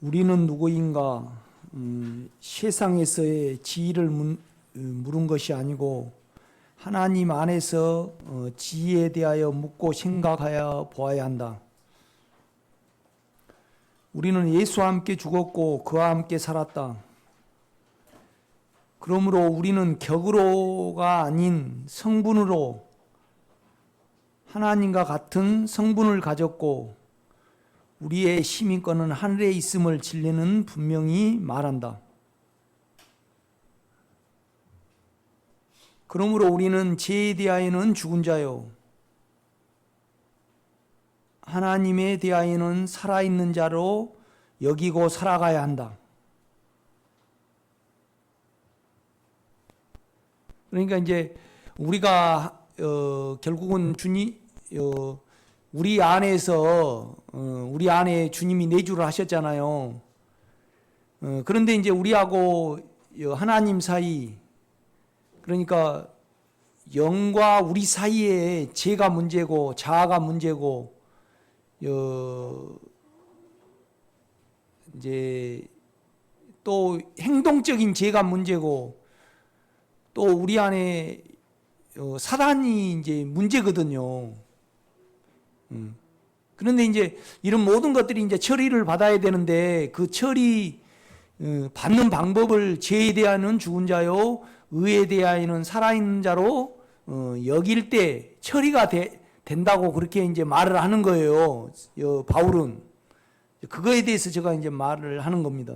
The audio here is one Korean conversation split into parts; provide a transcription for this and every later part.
우리는 누구인가? 세상에서의 지위를 물은 것이 아니고 하나님 안에서 지위에 대하여 묻고 생각하여 보아야 한다. 우리는 예수와 함께 죽었고 그와 함께 살았다. 그러므로 우리는 격으로가 아닌 성분으로 하나님과 같은 성분을 가졌고 우리의 시민권은 하늘에 있음을 진리는 분명히 말한다. 그러므로 우리는 죄에 대하여는 죽은 자요 하나님에 대하여는 살아있는 자로 여기고 살아가야 한다. 그러니까 이제 우리가 결국은 우리 안에서 우리 안에 주님이 내주를 하셨잖아요. 그런데 이제 우리하고 하나님 사이, 그러니까 영과 우리 사이에 죄가 문제고 자아가 문제고 이제 또 행동적인 죄가 문제고 또 우리 안에 사단이 이제 문제거든요. 그런데 이제 이런 모든 것들이 이제 처리를 받아야 되는데 그 처리 받는 방법을 죄에 대하여는 죽은 자요 의에 대하여는 살아있는 자로 여길 때 처리가 된다고 그렇게 이제 말을 하는 거예요. 바울은 그거에 대해서 제가 이제 말을 하는 겁니다.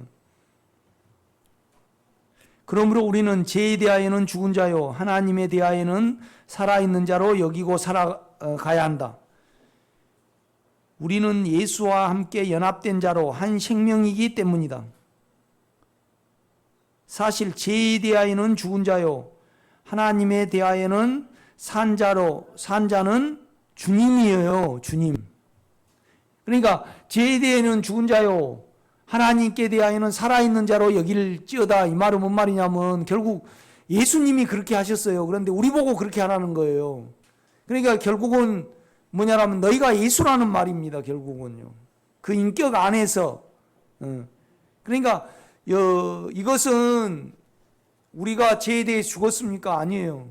그러므로 우리는 죄에 대하여는 죽은 자요 하나님에 대하여는 살아있는 자로 여기고 살아가야 한다. 우리는 예수와 함께 연합된 자로 한 생명이기 때문이다. 사실 죄에 대하여는 죽은 자요 하나님에 대하여는 산 자로 산 자는 주님이에요. 주님. 그러니까 죄에 대하여는 죽은 자요 하나님께 대하여는 살아있는 자로 여길지어다. 이 말은 뭔 말이냐면 결국 예수님이 그렇게 하셨어요. 그런데 우리 보고 그렇게 하라는 거예요. 그러니까 결국은 뭐냐라면 너희가 예수라는 말입니다. 결국은요. 그 인격 안에서. 그러니까 이것은 우리가 죄에 대해 죽었습니까? 아니에요.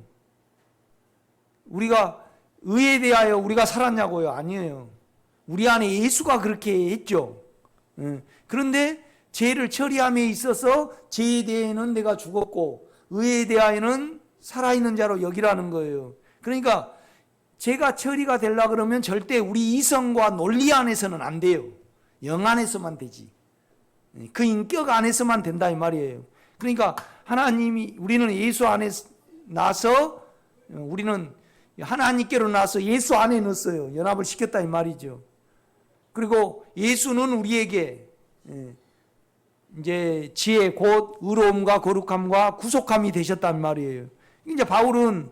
우리가 의에 대하여 우리가 살았냐고요? 아니에요. 우리 안에 예수가 그렇게 했죠. 그런데 죄를 처리함에 있어서 죄에 대해는 내가 죽었고 의에 대하여는 살아있는 자로 여기라는 거예요. 그러니까 죄가 처리가 되려고 그러면 절대 우리 이성과 논리 안에서는 안 돼요. 영 안에서만 되지. 그 인격 안에서만 된다 이 말이에요. 그러니까 하나님이 우리는 예수 안에 나서 우리는 하나님께로 나서 예수 안에 넣었어요. 연합을 시켰다 이 말이죠. 그리고 예수는 우리에게 이제 지혜 곧 의로움과 거룩함과 구속함이 되셨단 말이에요. 이제 바울은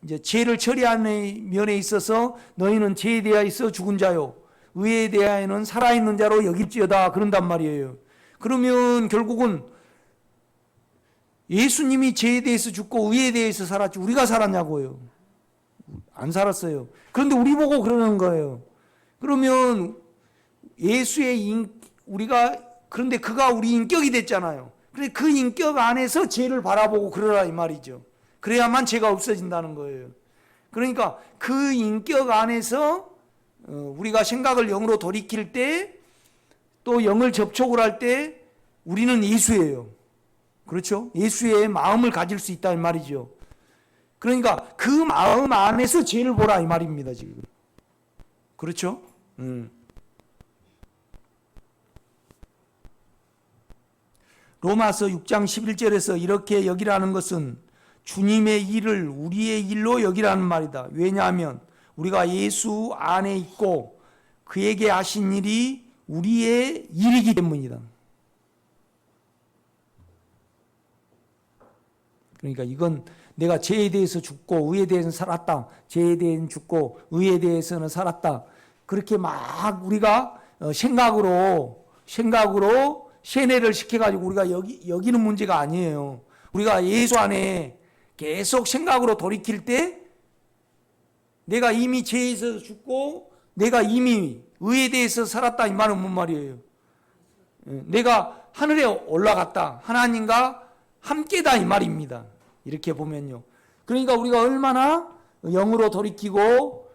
이제 죄를 처리하는 면에 있어서 너희는 죄에 대하여 죽은 자요 의에 대하여는 살아있는 자로 여길지어다 그런단 말이에요. 그러면 결국은 예수님이 죄에 대해서 죽고 의에 대해서 살았지 우리가 살았냐고요. 안 살았어요. 그런데 우리 보고 그러는 거예요. 그러면 그런데 그가 우리 인격이 됐잖아요. 그런데 그 인격 안에서 죄를 바라보고 그러라 이 말이죠. 그래야만 죄가 없어진다는 거예요. 그러니까 그 인격 안에서 우리가 생각을 영으로 돌이킬 때 또 영을 접촉을 할 때 우리는 예수예요. 그렇죠? 예수의 마음을 가질 수 있다 이 말이죠. 그러니까 그 마음 안에서 죄를 보라 이 말입니다 지금. 그렇죠? 로마서 6장 11절에서 이렇게 여기라는 것은 주님의 일을 우리의 일로 여기라는 말이다. 왜냐하면 우리가 예수 안에 있고 그에게 하신 일이 우리의 일이기 때문이다. 그러니까 이건 내가 죄에 대해서 죽고 의에 대해서는 살았다. 죄에 대해서는 죽고 의에 대해서는 살았다. 그렇게 막 우리가 생각으로 세뇌를 시켜가지고 우리가 여기는 문제가 아니에요. 우리가 예수 안에 계속 생각으로 돌이킬 때 내가 이미 죄에서 죽고 내가 이미 의에 대해서 살았다 이 말은 뭔 말이에요? 내가 하늘에 올라갔다. 하나님과 함께다 이 말입니다. 이렇게 보면요. 그러니까 우리가 얼마나 영으로 돌이키고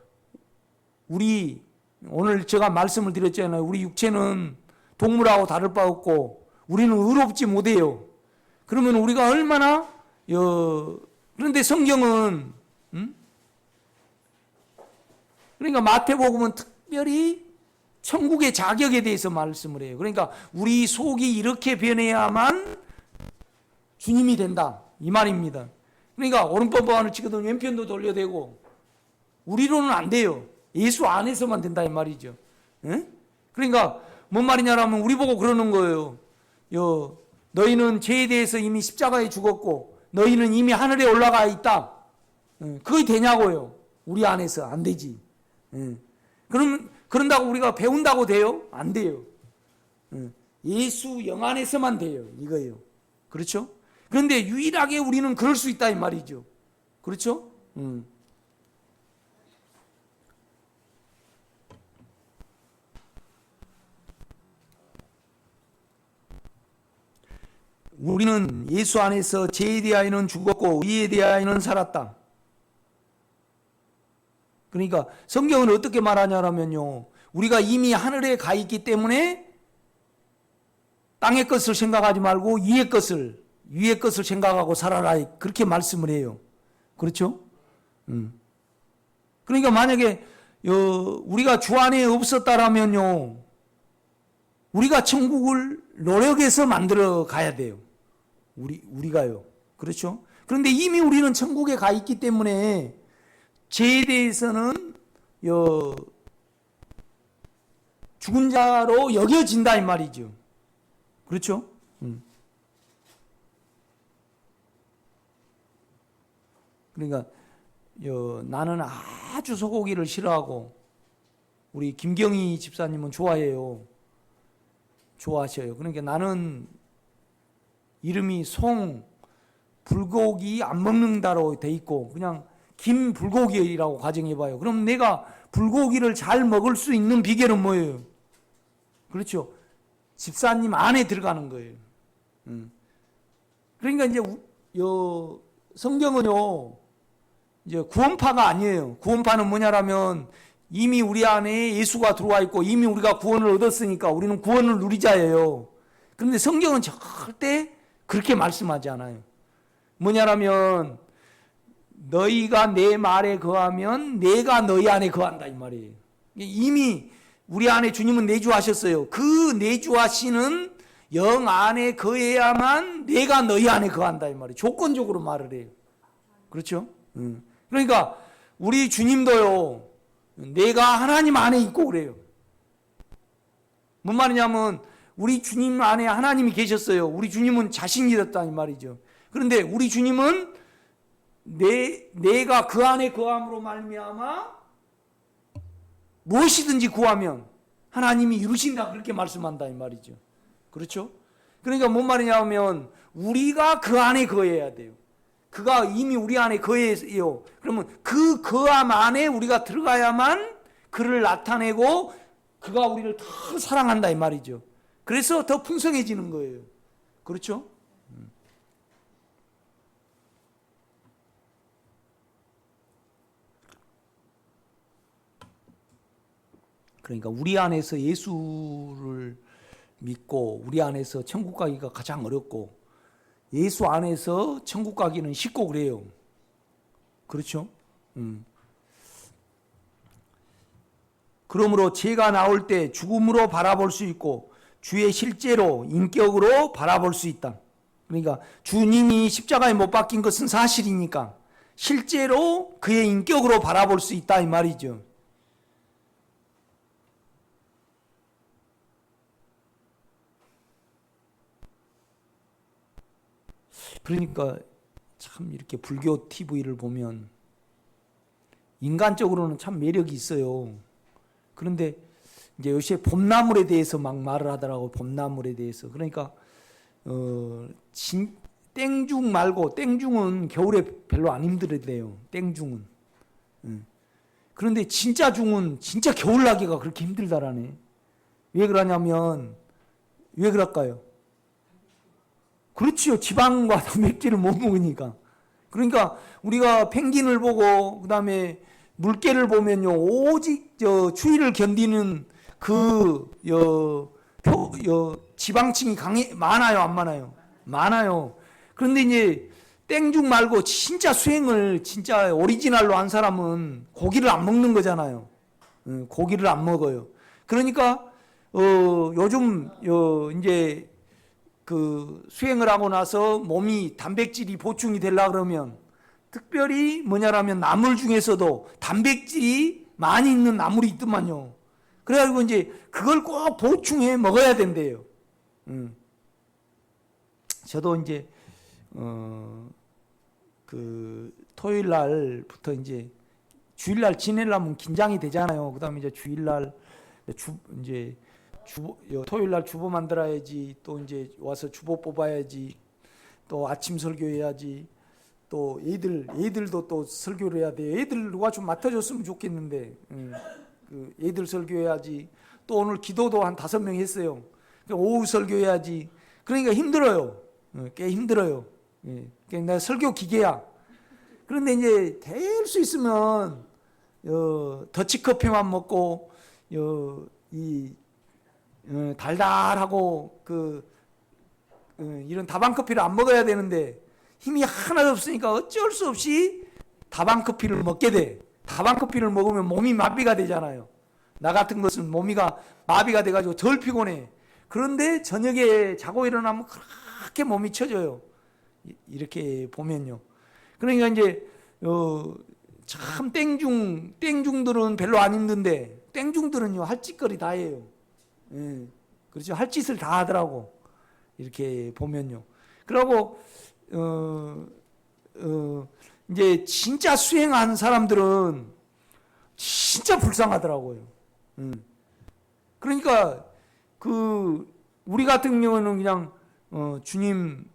우리 오늘 제가 말씀을 드렸잖아요. 우리 육체는 동물하고 다를 바 없고 우리는 의롭지 못해요. 그러면 우리가 얼마나 그런데 성경은 그러니까 마태복음은 특별히 천국의 자격에 대해서 말씀을 해요. 그러니까 우리 속이 이렇게 변해야만 주님이 된다 이 말입니다. 그러니까 오른편보안을 치거든 왼편도 돌려대고 우리로는 안 돼요. 예수 안에서만 된다 이 말이죠. 그러니까 뭔 말이냐라면 우리 보고 그러는 거예요. 너희는 죄에 대해서 이미 십자가에 죽었고 너희는 이미 하늘에 올라가 있다. 그게 되냐고요. 우리 안에서 안 되지. 그러면 그런다고 우리가 배운다고 돼요? 안 돼요. 예수 영 안에서만 돼요. 이거예요. 그렇죠? 그런데 유일하게 우리는 그럴 수 있다 이 말이죠. 그렇죠? 우리는 예수 안에서 죄에 대하여는 죽었고 의에 대하여는 살았다. 그러니까 성경은 어떻게 말하냐면요. 우리가 이미 하늘에 가 있기 때문에 땅의 것을 생각하지 말고 위의 것을 생각하고 살아라. 그렇게 말씀을 해요. 그렇죠? 그러니까 만약에 우리가 주 안에 없었다라면요. 우리가 천국을 노력해서 만들어 가야 돼요. 우리가요. 그렇죠? 그런데 이미 우리는 천국에 가 있기 때문에 죄에 대해서는 죽은 자로 여겨진다 이 말이죠. 그렇죠? 그러니까 나는 아주 소고기를 싫어하고 우리 김경희 집사님은 좋아하셔요. 그러니까 나는 이름이 불고기 안 먹는다로 돼 있고 그냥 김불고기라고 가정해봐요. 그럼 내가 불고기를 잘 먹을 수 있는 비결은 뭐예요? 그렇죠. 집사님 안에 들어가는 거예요. 그러니까 이제 성경은요 이제 구원파가 아니에요. 구원파는 뭐냐라면 이미 우리 안에 예수가 들어와 있고 이미 우리가 구원을 얻었으니까 우리는 구원을 누리자예요. 그런데 성경은 절대 그렇게 말씀하지 않아요. 뭐냐라면 너희가 내 말에 거하면 내가 너희 안에 거한다 이 말이에요. 이미 우리 안에 주님은 내주하셨어요. 그 내주하시는 영 안에 거해야만 내가 너희 안에 거한다 이 말이에요. 조건적으로 말을 해요. 그렇죠? 그러니까 우리 주님도요. 내가 하나님 안에 있고 그래요. 뭔 말이냐면 우리 주님 안에 하나님이 계셨어요. 우리 주님은 자신이 됐다 이 말이죠. 그런데 우리 주님은 내가 그 안에 거함으로 말미암아 무엇이든지 구하면 하나님이 이루신다 그렇게 말씀한다 이 말이죠. 그렇죠? 그러니까 뭔 말이냐면 우리가 그 안에 거해야 돼요. 그가 이미 우리 안에 거해요. 그러면 그 거함 안에 우리가 들어가야만 그를 나타내고 그가 우리를 더 사랑한다 이 말이죠. 그래서 더 풍성해지는 거예요. 그렇죠? 그러니까 우리 안에서 예수를 믿고 우리 안에서 천국 가기가 가장 어렵고 예수 안에서 천국 가기는 쉽고 그래요. 그렇죠? 그러므로 죄가 나올 때 죽음으로 바라볼 수 있고 주의 실제로 인격으로 바라볼 수 있다. 그러니까 주님이 십자가에 못 박힌 것은 사실이니까 실제로 그의 인격으로 바라볼 수 있다 이 말이죠. 그러니까 참 이렇게 불교 TV를 보면 인간적으로는 참 매력이 있어요. 그런데 이제 요새 봄나물에 대해서 막 말을 하더라고. 봄나물에 대해서. 그러니까 땡중 말고 땡중은 겨울에 별로 안 힘들대요. 땡중은. 그런데 진짜 중은 진짜 겨울 나기가 그렇게 힘들다라네. 왜 그러냐면 왜 그럴까요? 그렇지요. 지방과 단백질을 못 먹으니까. 그러니까 우리가 펭귄을 보고 그다음에 물개를 보면요. 오직 추위를 견디는 지방층이 많아요, 안 많아요? 많아요. 그런데 이제 땡죽 말고 진짜 수행을 진짜 오리지널로 한 사람은 고기를 안 먹는 거잖아요. 고기를 안 먹어요. 그러니까 요즘 이제 그 수행을 하고 나서 몸이 단백질이 보충이 되려 그러면 특별히 뭐냐라면 나물 중에서도 단백질이 많이 있는 나물이 있더만요. 그래가지고 이제 그걸 꼭 보충해 먹어야 된대요. 저도 이제 그 토요일 날부터 이제 주일날 지내려면 긴장이 되잖아요. 그다음에 이제 주일날 토요일 날 주보 만들어야지. 또 이제 와서 주보 뽑아야지. 또 아침 설교해야지. 또 애들도 또 설교를 해야 돼. 애들 누가 좀 맡아줬으면 좋겠는데. 그 애들 설교해야지. 또 오늘 기도도 한 5명 했어요. 오후 설교해야지. 그러니까 힘들어요. 꽤 힘들어요. 그러니까 내가 설교 기계야. 그런데 이제 될 수 있으면 더치커피만 먹고 달달하고 이런 다방커피를 안 먹어야 되는데 힘이 하나도 없으니까 어쩔 수 없이 다방커피를 먹게 돼. 다방커피를 먹으면 몸이 마비가 되잖아요. 나 같은 것은 몸이가 마비가 돼가지고 덜 피곤해. 그런데 저녁에 자고 일어나면 그렇게 몸이 처져요. 이렇게 보면요. 그러니까 이제 참 땡중들은 별로 안 힘든데 땡중들은요 할 짓거리 다 해요. 그렇죠. 할 짓을 다 하더라고. 이렇게 보면요. 그리고 이제 진짜 수행하는 사람들은 진짜 불쌍하더라고요. 그러니까 우리 같은 경우는 그냥 주님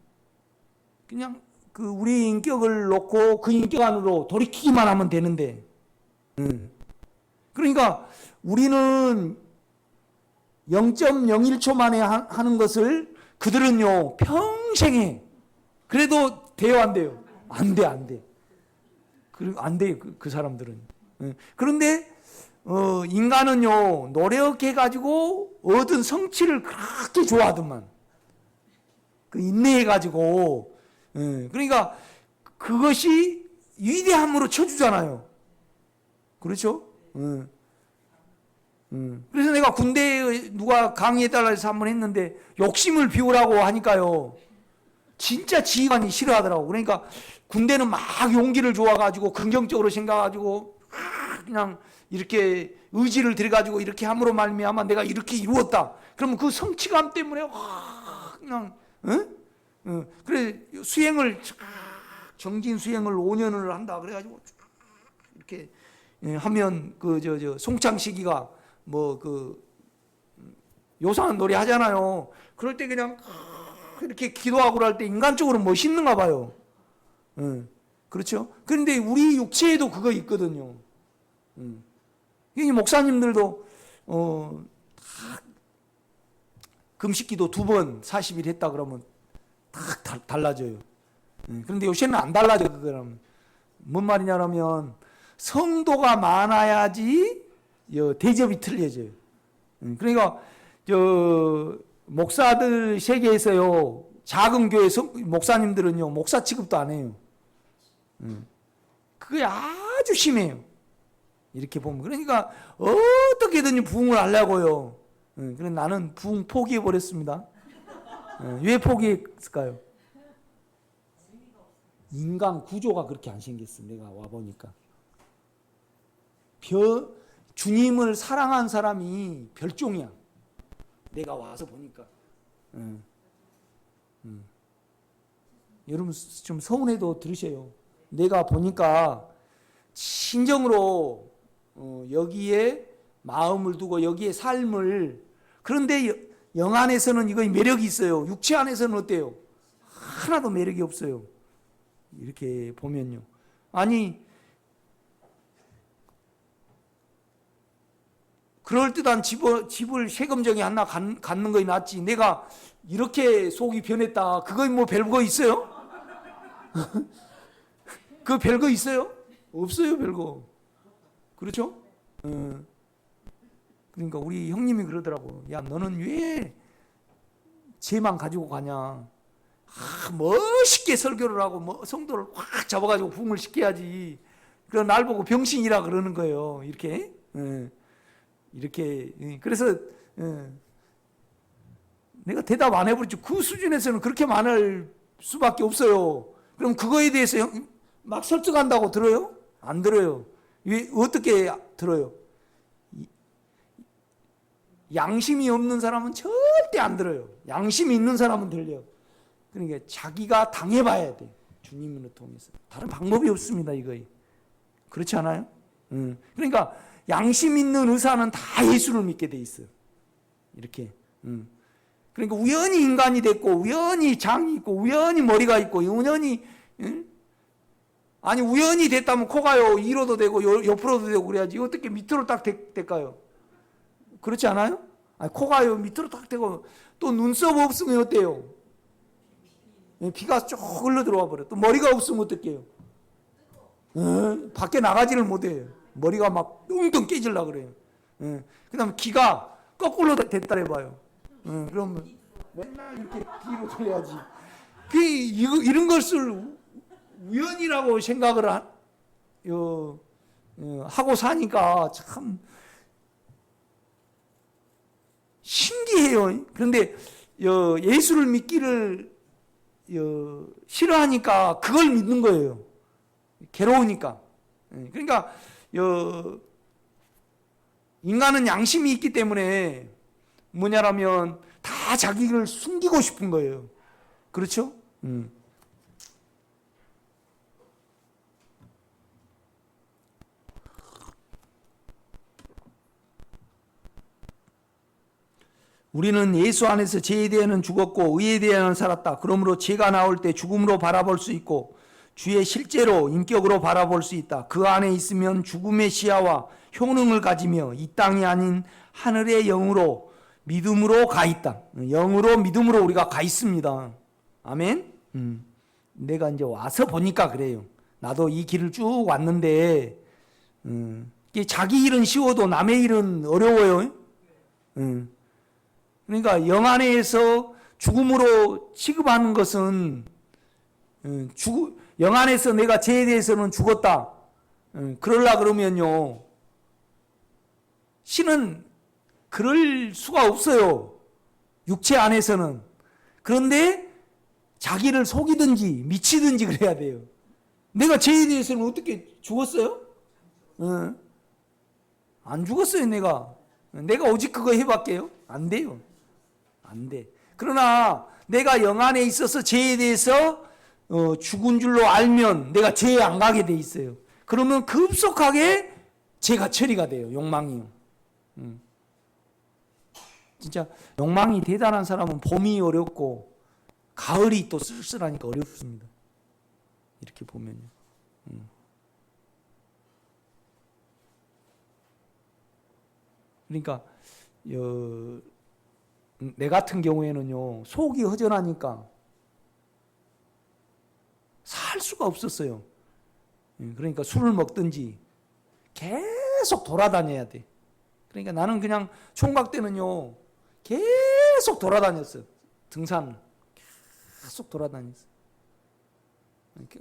그냥 우리 인격을 놓고 그 인격 안으로 돌이키기만 하면 되는데, 그러니까 우리는 0.01초 만에 하는 것을 그들은요 평생에 그래도 돼요, 안 돼요? 안 돼. 안 돼요, 그 사람들은. 그런데 인간은요 노력해가지고 얻은 성취를 그렇게 좋아하더만. 그 인내해가지고. 그러니까 그것이 위대함으로 쳐주잖아요. 그렇죠? 그래서 내가 군대에 누가 강의해달라 해서 한번 했는데 욕심을 비우라고 하니까요. 진짜 지휘관이 싫어하더라고. 그러니까 군대는 막 용기를 줘가지고 긍정적으로 생각하고 그냥 이렇게 의지를 들여가지고 이렇게 함으로 말미암아 내가 이렇게 이루었다. 그러면 그 성취감 때문에 그냥 그래 수행을 정진 수행을 5년을 한다. 그래가지고 이렇게 하면 송창식이가 요상한 노래 하잖아요. 그럴 때 그냥 이렇게 기도하고 그럴 때 인간적으로 멋있는가 봐요. 그렇죠? 그런데 우리 육체에도 그거 있거든요. 목사님들도 금식기도 2번 40일 했다 그러면 딱 달라져요. 그런데 요새는 안 달라져. 그거는 뭔 말이냐면 성도가 많아야지 대접이 틀려져요. 그러니까 목사들 세계에서요 작은 교회 목사님들은요 목사 취급도 안 해요. 그게 아주 심해요. 이렇게 보면 그러니까 어떻게든 부흥을 하려고요. 그래서 나는 부흥 포기해 버렸습니다. 왜 포기했을까요? 인간 구조가 그렇게 안 생겼어. 내가 와 보니까 주님을 사랑한 사람이 별종이야. 내가 와서 보니까. 여러분 좀 서운해도 들으세요. 내가 보니까 신정으로 여기에 마음을 두고 여기에 삶을, 그런데 영 안에서는 이거 매력이 있어요. 육체 안에서는 어때요? 하나도 매력이 없어요. 이렇게 보면요. 아니 그럴듯한 집을 세금정이 하나 갖는 거이 낫지. 내가 이렇게 속이 변했다. 그거 뭐 별거 있어요? 그 별거 있어요? 없어요, 별거. 그렇죠? 그러니까 우리 형님이 그러더라고. 야, 너는 왜 쟤만 가지고 가냐? 멋있게 설교를 하고 뭐 성도를 확 잡아가지고 부흥을 시켜야지. 그래 날 보고 병신이라 그러는 거예요. 이렇게. 이렇게. 그래서 내가 대답 안 해버렸죠. 그 수준에서는 그렇게 많을 수밖에 없어요. 그럼 그거에 대해서 막 설득한다고 들어요? 안 들어요. 왜 어떻게 들어요? 양심이 없는 사람은 절대 안 들어요. 양심이 있는 사람은 들려요. 그러니까 자기가 당해봐야 돼. 주님을 통해서. 다른 방법이 없습니다. 이거. 그렇지 않아요? 그러니까 양심 있는 의사는 다 예수를 믿게 돼 있어요. 이렇게. 그러니까 우연히 인간이 됐고 우연히 장이 있고 우연히 머리가 있고 우연히 아니 우연히 됐다면 코가요 위로도 되고 옆으로도 되고 그래야지 어떻게 밑으로 딱 될까요? 그렇지 않아요? 아니, 코가요 밑으로 딱 되고 또 눈썹 없으면 어때요? 피가 쭉 흘러 들어와 버려. 또 머리가 없으면 어떡해요? 밖에 나가지를 못해요. 머리가 막 뚱뚱 깨질라 그래요. 그 다음에 귀가 거꾸로 됐다 해봐요. 그러면 맨날 이렇게 뒤로 돌려야지. 이런 것을 우연이라고 생각을 하고 사니까 참 신기해요. 그런데 예수를 믿기를 싫어하니까 그걸 믿는 거예요. 괴로우니까. 그러니까 인간은 양심이 있기 때문에 뭐냐라면 다 자기를 숨기고 싶은 거예요. 그렇죠? 우리는 예수 안에서 죄에 대해서는 죽었고 의에 대해서는 살았다. 그러므로 죄가 나올 때 죽음으로 바라볼 수 있고 주의 실제로 인격으로 바라볼 수 있다. 그 안에 있으면 죽음의 시야와 효능을 가지며 이 땅이 아닌 하늘의 영으로 믿음으로 가 있다. 영으로 믿음으로 우리가 가 있습니다. 아멘. 내가 이제 와서 보니까 그래요. 나도 이 길을 쭉 왔는데 자기 일은 쉬워도 남의 일은 어려워요. 그러니까 영 안에서 죽음으로 취급하는 것은 영 안에서 내가 죄에 대해서는 죽었다. 그러려 그러면요. 신은 그럴 수가 없어요. 육체 안에서는. 그런데 자기를 속이든지 미치든지 그래야 돼요. 내가 죄에 대해서는 어떻게 죽었어요? 안 죽었어요, 내가. 내가 오직 그거 해봤게요? 안 돼요. 안 돼. 그러나 내가 영 안에 있어서 죄에 대해서 죽은 줄로 알면 내가 죄에 안 가게 돼 있어요. 그러면 급속하게 죄가 처리가 돼요. 욕망이요. 진짜 욕망이 대단한 사람은 봄이 어렵고 가을이 또 쓸쓸하니까 어렵습니다. 이렇게 보면요. 그러니까 내 같은 경우에는요, 속이 허전하니까 살 수가 없었어요. 그러니까 술을 먹든지 계속 돌아다녀야 돼. 그러니까 나는 그냥 총각 때는요, 계속 돌아다녔어요. 등산 계속 돌아다녔어요.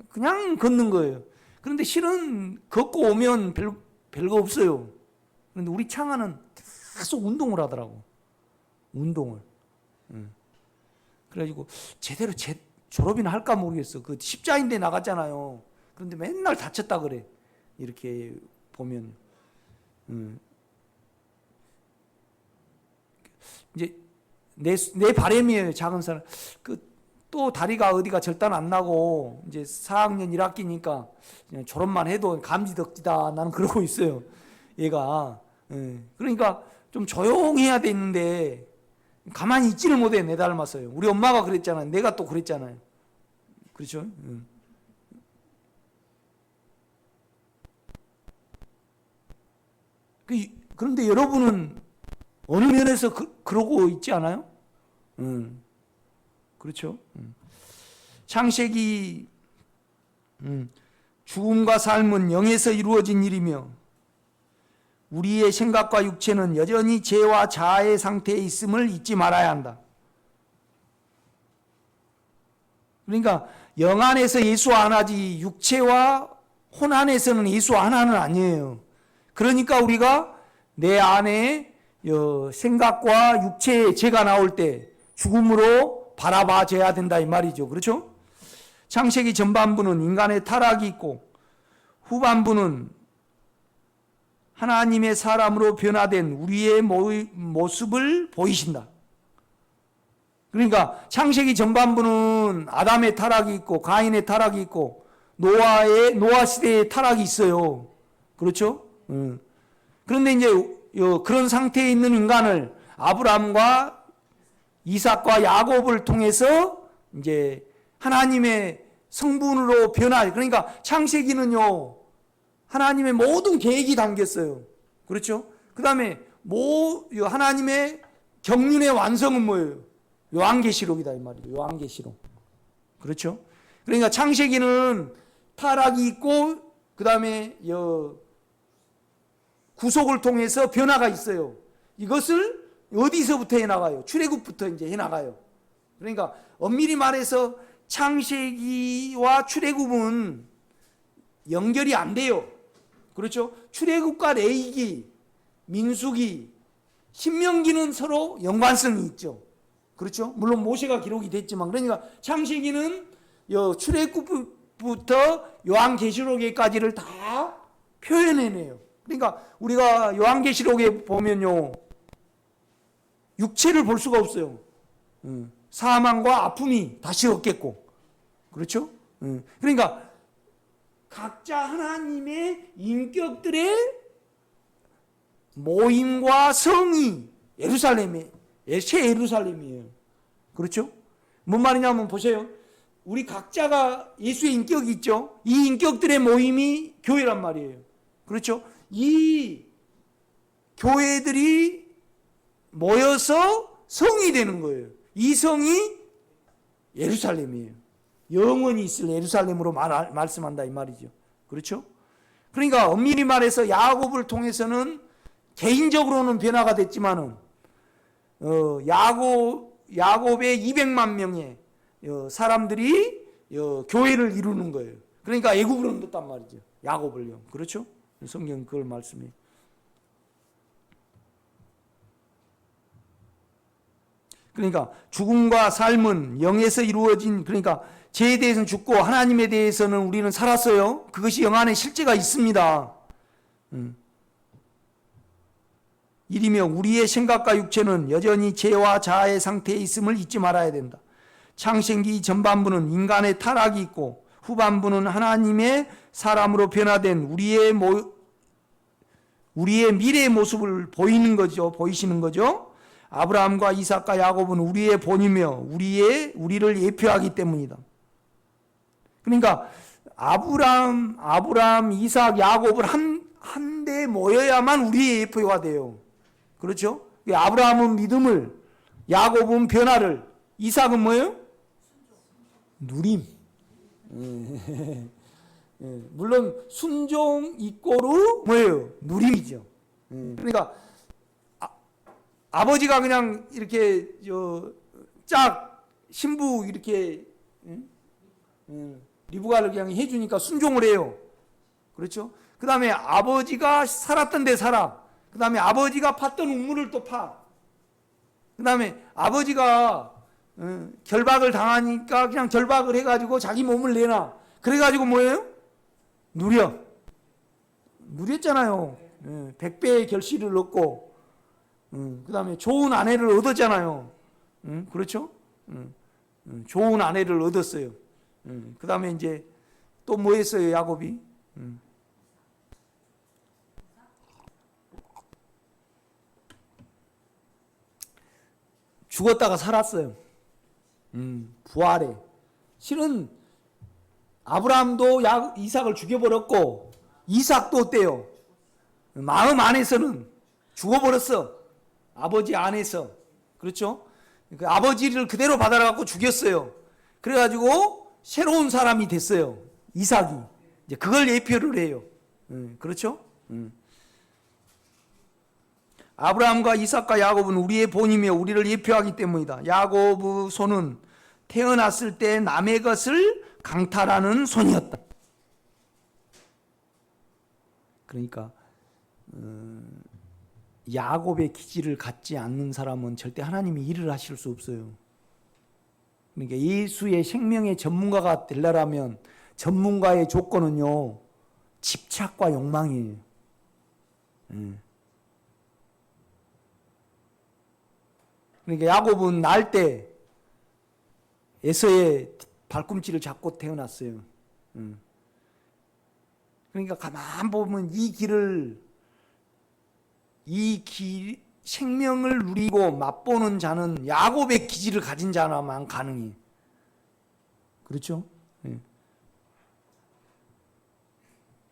그냥 걷는 거예요. 그런데 실은 걷고 오면 별거 없어요. 그런데 우리 창아는 계속 운동을 하더라고. 운동을. 그래가지고 제대로 졸업이나 할까 모르겠어. 그 십자인대 나갔잖아요. 그런데 맨날 다쳤다 그래. 이렇게 보면. 이제 내 바람이에요. 작은 사람. 또 다리가 어디가 절단 안 나고 이제 4학년 1학기니까 그냥 졸업만 해도 감지덕지다. 나는 그러고 있어요. 얘가. 그러니까 좀 조용해야 되는데 가만히 있지를 못해. 내 닮았어요. 우리 엄마가 그랬잖아요. 내가 또 그랬잖아요. 그렇죠? 그런데 여러분은 어느 면에서 그러고 있지 않아요? 그렇죠. 창세기 죽음과 삶은 영에서 이루어진 일이며 우리의 생각과 육체는 여전히 죄와 자아의 상태에 있음을 잊지 말아야 한다. 그러니까 영 안에서 예수 하나지 육체와 혼 안에서는 예수 하나는 아니에요. 그러니까 우리가 내 안에 생각과 육체의 죄가 나올 때 죽음으로 바라봐줘야 된다 이 말이죠. 그렇죠? 창세기 전반부는 인간의 타락이 있고 후반부는 하나님의 사람으로 변화된 우리의 모습을 보이신다. 그러니까 창세기 전반부는 아담의 타락이 있고 가인의 타락이 있고 노아 시대의 타락이 있어요. 그렇죠? 그런데 이제 그런 상태에 있는 인간을 아브라함과 이삭과 야곱을 통해서 이제 하나님의 성분으로 그러니까 창세기는요 하나님의 모든 계획이 담겼어요. 그렇죠? 그 다음에 하나님의 경륜의 완성은 뭐예요? 요한계시록이다 이 말이에요. 요한계시록. 그렇죠? 그러니까 창세기는 타락이 있고 그 다음에 구속을 통해서 변화가 있어요. 이것을 어디서부터 해나가요? 출애굽부터 이제 해나가요. 그러니까 엄밀히 말해서 창세기와 출애굽은 연결이 안 돼요. 그렇죠? 출애굽과 레위기, 민수기, 신명기는 서로 연관성이 있죠. 그렇죠? 물론 모세가 기록이 됐지만 그러니까 창세기는 출애굽부터 요한계시록에까지를 다 표현해내요. 그러니까 우리가 요한계시록에 보면요 육체를 볼 수가 없어요. 사망과 아픔이 다시 없겠고 그렇죠? 그러니까 각자 하나님의 인격들의 모임과 성이 새 예루살렘이에요. 그렇죠? 뭔 말이냐면 보세요. 우리 각자가 예수의 인격이 있죠. 이 인격들의 모임이 교회란 말이에요. 그렇죠? 이 교회들이 모여서 성이 되는 거예요. 이 성이 예루살렘이에요. 영원히 있을 예루살렘으로 말씀한다 이 말이죠. 그렇죠? 그러니까 엄밀히 말해서 야곱을 통해서는 개인적으로는 변화가 됐지만은 야곱의 200만 명의 사람들이 교회를 이루는 거예요. 그러니까 애굽으로 넣었단 말이죠. 야곱을요. 그렇죠? 성경 그걸 말씀해요. 그러니까 죽음과 삶은 영에서 이루어진 그러니까 죄에 대해서는 죽고 하나님에 대해서는 우리는 살았어요. 그것이 영 안에 실제가 있습니다. 이리며 우리의 생각과 육체는 여전히 죄와 자아의 상태에 있음을 잊지 말아야 된다. 창세기 전반부는 인간의 타락이 있고 후반부는 하나님의 사람으로 변화된 우리의 미래의 모습을 보이시는 거죠. 아브라함과 이삭과 야곱은 우리의 본이며 우리를 예표하기 때문이다. 그러니까 아브라함, 이삭, 야곱을 한데 모여야만 우리의 예표가 돼요. 그렇죠? 아브라함은 믿음을, 야곱은 변화를, 이삭은 뭐예요? 누림. 물론 순종 이꼬르 뭐예요? 누림이죠. 그러니까 아버지가 그냥 이렇게 신부 이렇게 리브가를 그냥 해주니까 순종을 해요. 그렇죠? 그 다음에 아버지가 살았던 데 살아. 그 다음에 아버지가 팠던 우물을 또 파. 그 다음에 아버지가 결박을 당하니까 그냥 결박을 해가지고 자기 몸을 내놔. 그래가지고 뭐예요? 누렸잖아요. 100배의 결실을 얻고 그 다음에 좋은 아내를 얻었잖아요. 그렇죠? 좋은 아내를 얻었어요. 그 다음에 이제 또 뭐 했어요, 야곱이? 죽었다가 살았어요. 부활해. 실은 아브라함도 이삭을 죽여버렸고 이삭도 어때요? 마음 안에서는 죽어버렸어. 아버지 안에서. 그렇죠? 그 아버지를 그대로 받아갖고 죽였어요. 그래가지고 새로운 사람이 됐어요. 이삭이. 이제 그걸 예표를 해요. 그렇죠? 아브라함과 이삭과 야곱은 우리의 본이며 우리를 예표하기 때문이다. 야곱의 손은 태어났을 때 남의 것을 강탈하는 손이었다. 그러니까 야곱의 기질을 갖지 않는 사람은 절대 하나님이 일을 하실 수 없어요. 그러니까 예수의 생명의 전문가가 되려면 전문가의 조건은요, 집착과 욕망이에요. 그러니까 야곱은 날 때 에서의 발꿈치를 잡고 태어났어요. 그러니까 가만 보면 생명을 누리고 맛보는 자는 야곱의 기질을 가진 자나만 가능해. 그렇죠?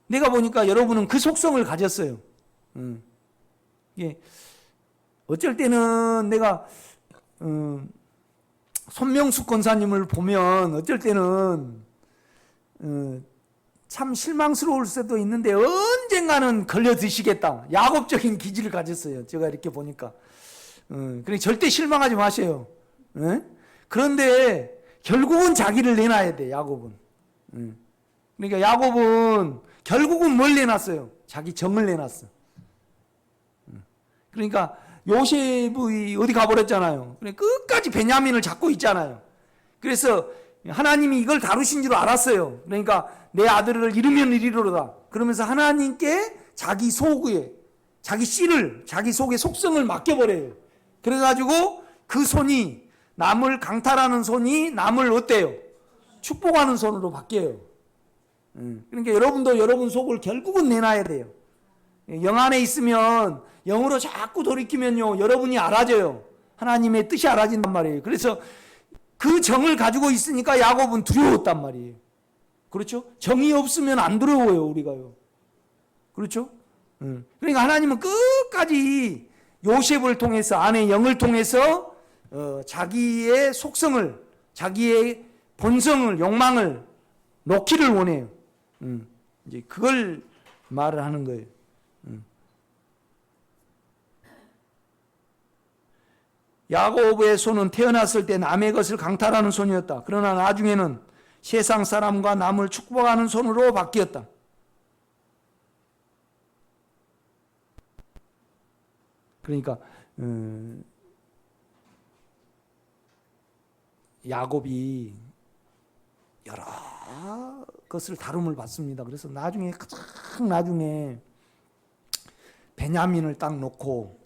내가 보니까 여러분은 그 속성을 가졌어요. 예. 어쩔 때는 내가 손명숙 권사님을 보면 어쩔 때는 참 실망스러울 수도 있는데 언젠가는 걸려 드시겠다. 야곱적인 기질을 가졌어요. 제가 이렇게 보니까. 그러니까 절대 실망하지 마세요. 그런데 결국은 자기를 내놔야 돼. 야곱은. 그러니까 야곱은 결국은 뭘 내놨어요? 자기 정을 내놨어. 그러니까 요셉이 어디 가버렸잖아요. 끝까지 베냐민을 잡고 있잖아요. 그래서 하나님이 이걸 다루신 줄 알았어요. 그러니까 내 아들을 잃으면 이리로다. 그러면서 하나님께 자기 속에 자기 씨를 자기 속의 속성을 맡겨버려요. 그래가지고 그 손이 남을 강탈하는 손이 남을 어때요? 축복하는 손으로 바뀌어요. 그러니까 여러분도 여러분 속을 결국은 내놔야 돼요. 영 안에 있으면 영으로 자꾸 돌이키면요, 여러분이 알아져요. 하나님의 뜻이 알아진단 말이에요. 그래서 그 정을 가지고 있으니까 야곱은 두려웠단 말이에요. 그렇죠? 정이 없으면 안 두려워요, 우리가요. 그렇죠? 그러니까 하나님은 끝까지 요셉을 통해서, 안의 영을 통해서 자기의 속성을, 자기의 본성을, 욕망을 놓기를 원해요. 이제 그걸 말을 하는 거예요. 야곱의 손은 태어났을 때 남의 것을 강탈하는 손이었다. 그러나 나중에는 세상 사람과 남을 축복하는 손으로 바뀌었다. 그러니까 야곱이 여러 것을 다룸을 받습니다. 그래서 나중에 가장 나중에 베냐민을 딱 놓고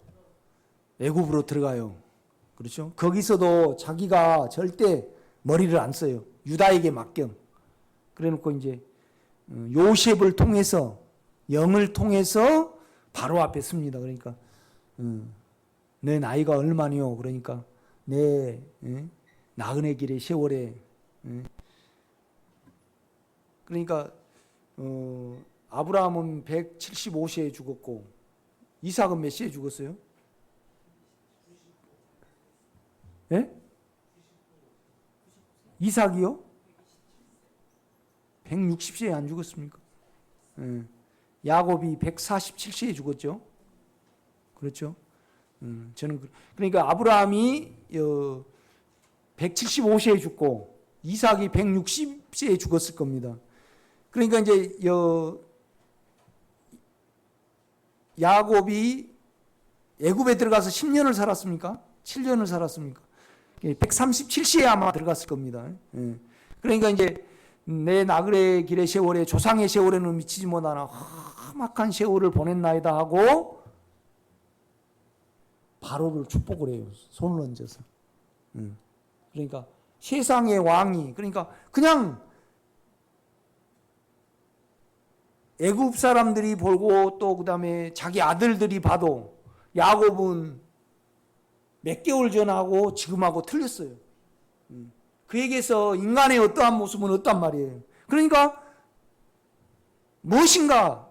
애굽으로 들어가요. 그렇죠? 거기서도 자기가 절대 머리를 안 써요. 유다에게 맡겨. 그래놓고 이제 요셉을 통해서, 영을 통해서 바로 앞에 섭니다. 그러니까 내 나이가 얼마니요? 그러니까 내 나그네 길의 세월에. 그러니까 아브라함은 175세에 죽었고 이삭은 몇 세에 죽었어요? 예? 이삭이요? 160세에 안 죽었습니까? 예. 야곱이 147세에 죽었죠. 그렇죠? 저는 그러니까 아브라함이 175세에 죽고 이삭이 160세에 죽었을 겁니다. 그러니까 이제 야곱이 애굽에 들어가서 10년을 살았습니까? 7년을 살았습니까? 137세에 아마 들어갔을 겁니다. 그러니까 이제 내 나그네 길의 세월에 조상의 세월에는 미치지 못하나 험악한 세월을 보냈나이다 하고 바로를 축복을 해요. 손을 얹어서. 그러니까 세상의 왕이, 그러니까 그냥 애굽 사람들이 보고 또 그다음에 자기 아들들이 봐도 야곱은 몇 개월 전하고 지금하고 틀렸어요. 그에게서 인간의 어떠한 모습은 없단 말이에요. 그러니까 무엇인가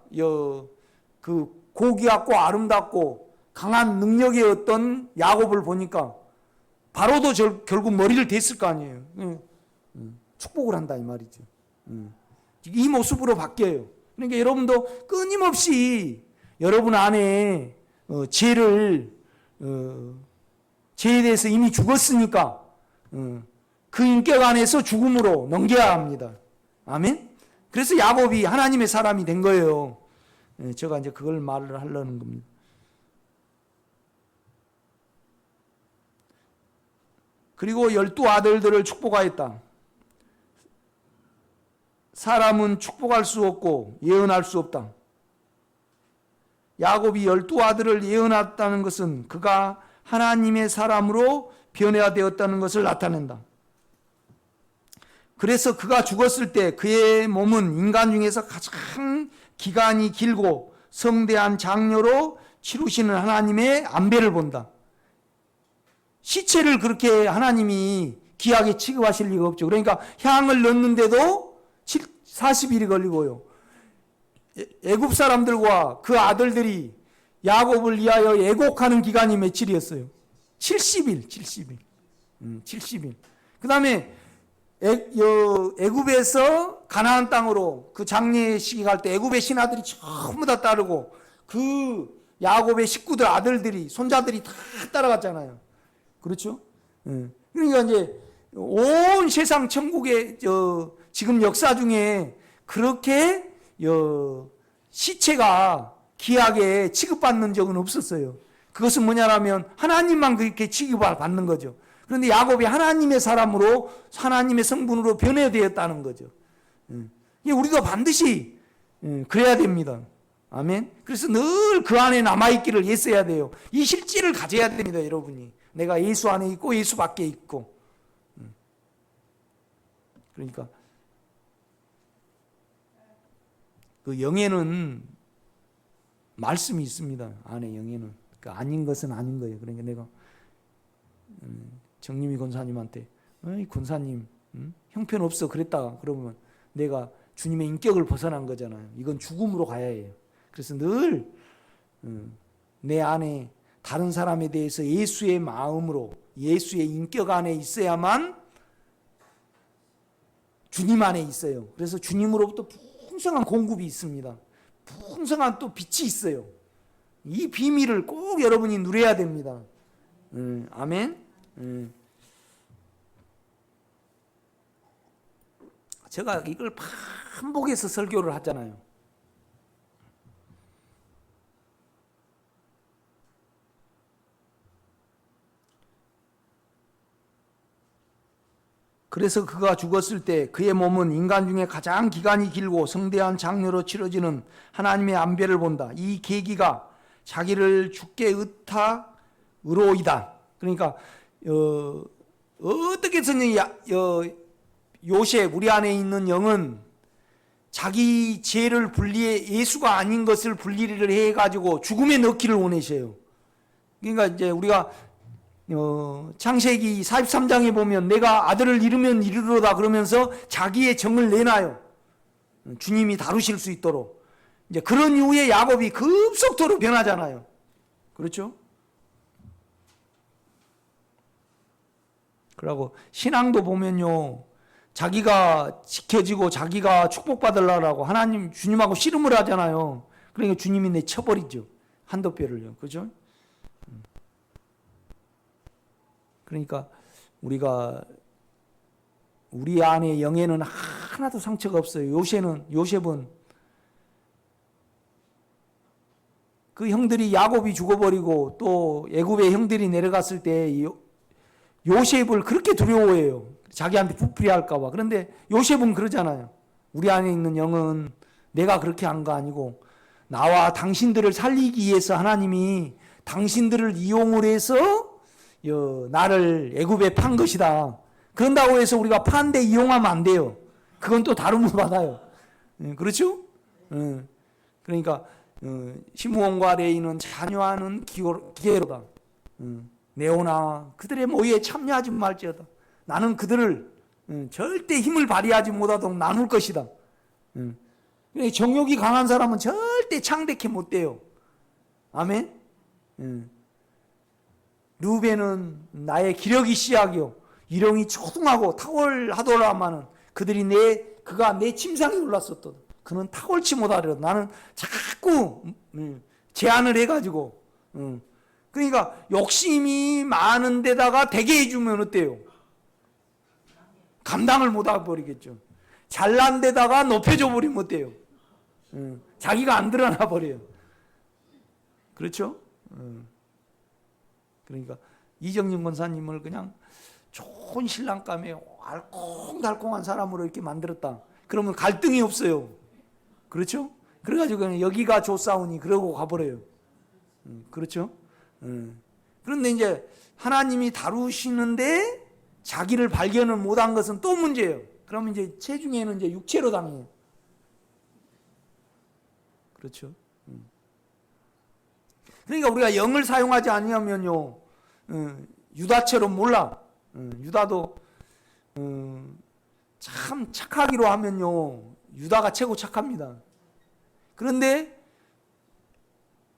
그 고귀하고 아름답고 강한 능력의 어떤 야곱을 보니까 바로도 결국 머리를 댔을 거 아니에요. 축복을 한다 이 말이죠. 이 모습으로 바뀌어요. 그러니까 여러분도 끊임없이 여러분 안에 죄에 대해서 이미 죽었으니까 그 인격 안에서 죽음으로 넘겨야 합니다. 아멘? 그래서 야곱이 하나님의 사람이 된 거예요. 제가 이제 그걸 말을 하려는 겁니다. 그리고 12아들들을 축복하였다. 사람은 축복할 수 없고 예언할 수 없다. 야곱이 12아들을 예언했다는 것은 그가 하나님의 사람으로 변화되었다는 것을 나타낸다. 그래서 그가 죽었을 때 그의 몸은 인간 중에서 가장 기간이 길고 성대한 장려로 치루시는 하나님의 안배를 본다. 시체를 그렇게 하나님이 귀하게 취급하실 리가 없죠. 그러니까 향을 넣는데도 40일이 걸리고요. 애굽 사람들과 그 아들들이 야곱을 위하여 애곡하는 기간이 며칠이었어요? 70일. 70일. 그 다음에 애굽에서 가나안 땅으로 그 장례 시기 갈 때 애굽의 신하들이 전부 다 따르고 그 야곱의 식구들 아들들이 손자들이 다 따라갔잖아요. 그렇죠? 그러니까 이제 온 세상 천국의 지금 역사 중에 그렇게 시체가 귀하게 취급받는 적은 없었어요. 그것은 뭐냐면 하나님만 그렇게 취급을 받는 거죠. 그런데 야곱이 하나님의 사람으로 하나님의 성분으로 변해되었다는 거죠. 우리도 반드시 그래야 됩니다. 아멘. 그래서 늘 그 안에 남아있기를 애써야 돼요. 이 실질을 가져야 됩니다, 여러분이. 내가 예수 안에 있고 예수 밖에 있고. 그러니까 그 영에는 말씀이 있습니다. 안에 영에는. 그러니까 아닌 것은 아닌 거예요. 그러니까 내가 정림이 권사님한테 권사님 형편없어 그랬다 그러면 내가 주님의 인격을 벗어난 거잖아요. 이건 죽음으로 가야 해요. 그래서 늘 내 안에 다른 사람에 대해서 예수의 마음으로 예수의 인격 안에 있어야만 주님 안에 있어요. 그래서 주님으로부터 풍성한 공급이 있습니다. 풍성한 또 빛이 있어요. 이 비밀을 꼭 여러분이 누려야 됩니다. 아멘. 제가 이걸 반복해서 설교를 하잖아요. 그래서 그가 죽었을 때 그의 몸은 인간 중에 가장 기간이 길고 성대한 장례로 치러지는 하나님의 안배를 본다. 이 계기가 자기를 죽게 의탁으로이다. 그러니까 어떻게 해서는 요셉 우리 안에 있는 영은 자기 죄를 분리해 예수가 아닌 것을 분리를 해가지고 죽음에 넣기를 원하셔요. 그러니까 이제 우리가 창세기 43장에 보면 내가 아들을 잃으면 이르로다 그러면서 자기의 정을 내놔요. 주님이 다루실 수 있도록. 이제 그런 이후에 야곱이 급속도로 변하잖아요. 그렇죠? 그리고 신앙도 보면요. 자기가 지켜지고 자기가 축복받으려고 하나님 주님하고 씨름을 하잖아요. 그러니까 주님이 내쳐버리죠. 한도뼈를요. 그죠? 그러니까 우리가 우리 안에 영에는 하나도 상처가 없어요. 요셉은 그 형들이 야곱이 죽어버리고 또 애굽의 형들이 내려갔을 때 요셉을 그렇게 두려워해요. 자기한테 부풀이할까 봐. 그런데 요셉은 그러잖아요. 우리 안에 있는 영은 내가 그렇게 한 거 아니고 나와 당신들을 살리기 위해서 하나님이 당신들을 이용을 해서 나를 애굽에 판 것이다. 그런다고 해서 우리가 판데 이용하면 안 돼요. 그건 또 다름을 받아요. 그렇죠? 그러니까 시므온과 레이는 자녀하는 기회로다. 네오나 그들의 모의에 참여하지 말지어다. 나는 그들을 절대 힘을 발휘하지 못하도록 나눌 것이다. 정욕이 강한 사람은 절대 창대케 못 돼요. 아멘? 르우벤은 나의 기력이 씨약이요 일용이 초등하고 탁월하더라마는 그가 내 침상에 올랐었던 그는 탁월치 못하리라. 나는 자꾸 제안을 해가지고 그러니까 욕심이 많은 데다가 되게 해주면 어때요? 감당을 못하고 버리겠죠. 잘난 데다가 높여줘 버리면 어때요? 자기가 안 드러나 버려요. 그렇죠? 그러니까 이정진 권사님을 그냥 좋은 신랑감에 알콩달콩한 사람으로 이렇게 만들었다. 그러면 갈등이 없어요. 그렇죠? 그래가지고 그냥 여기가 좋사오니 그러고 가버려요. 그렇죠? 그런데 이제 하나님이 다루시는데 자기를 발견을 못한 것은 또 문제예요. 그러면 이제 체중에는 이제 육체로 당해요. 그렇죠? 그러니까 우리가 영을 사용하지 아니하면요, 유다처럼 몰라. 유다도 참 착하기로 하면요, 유다가 최고 착합니다. 그런데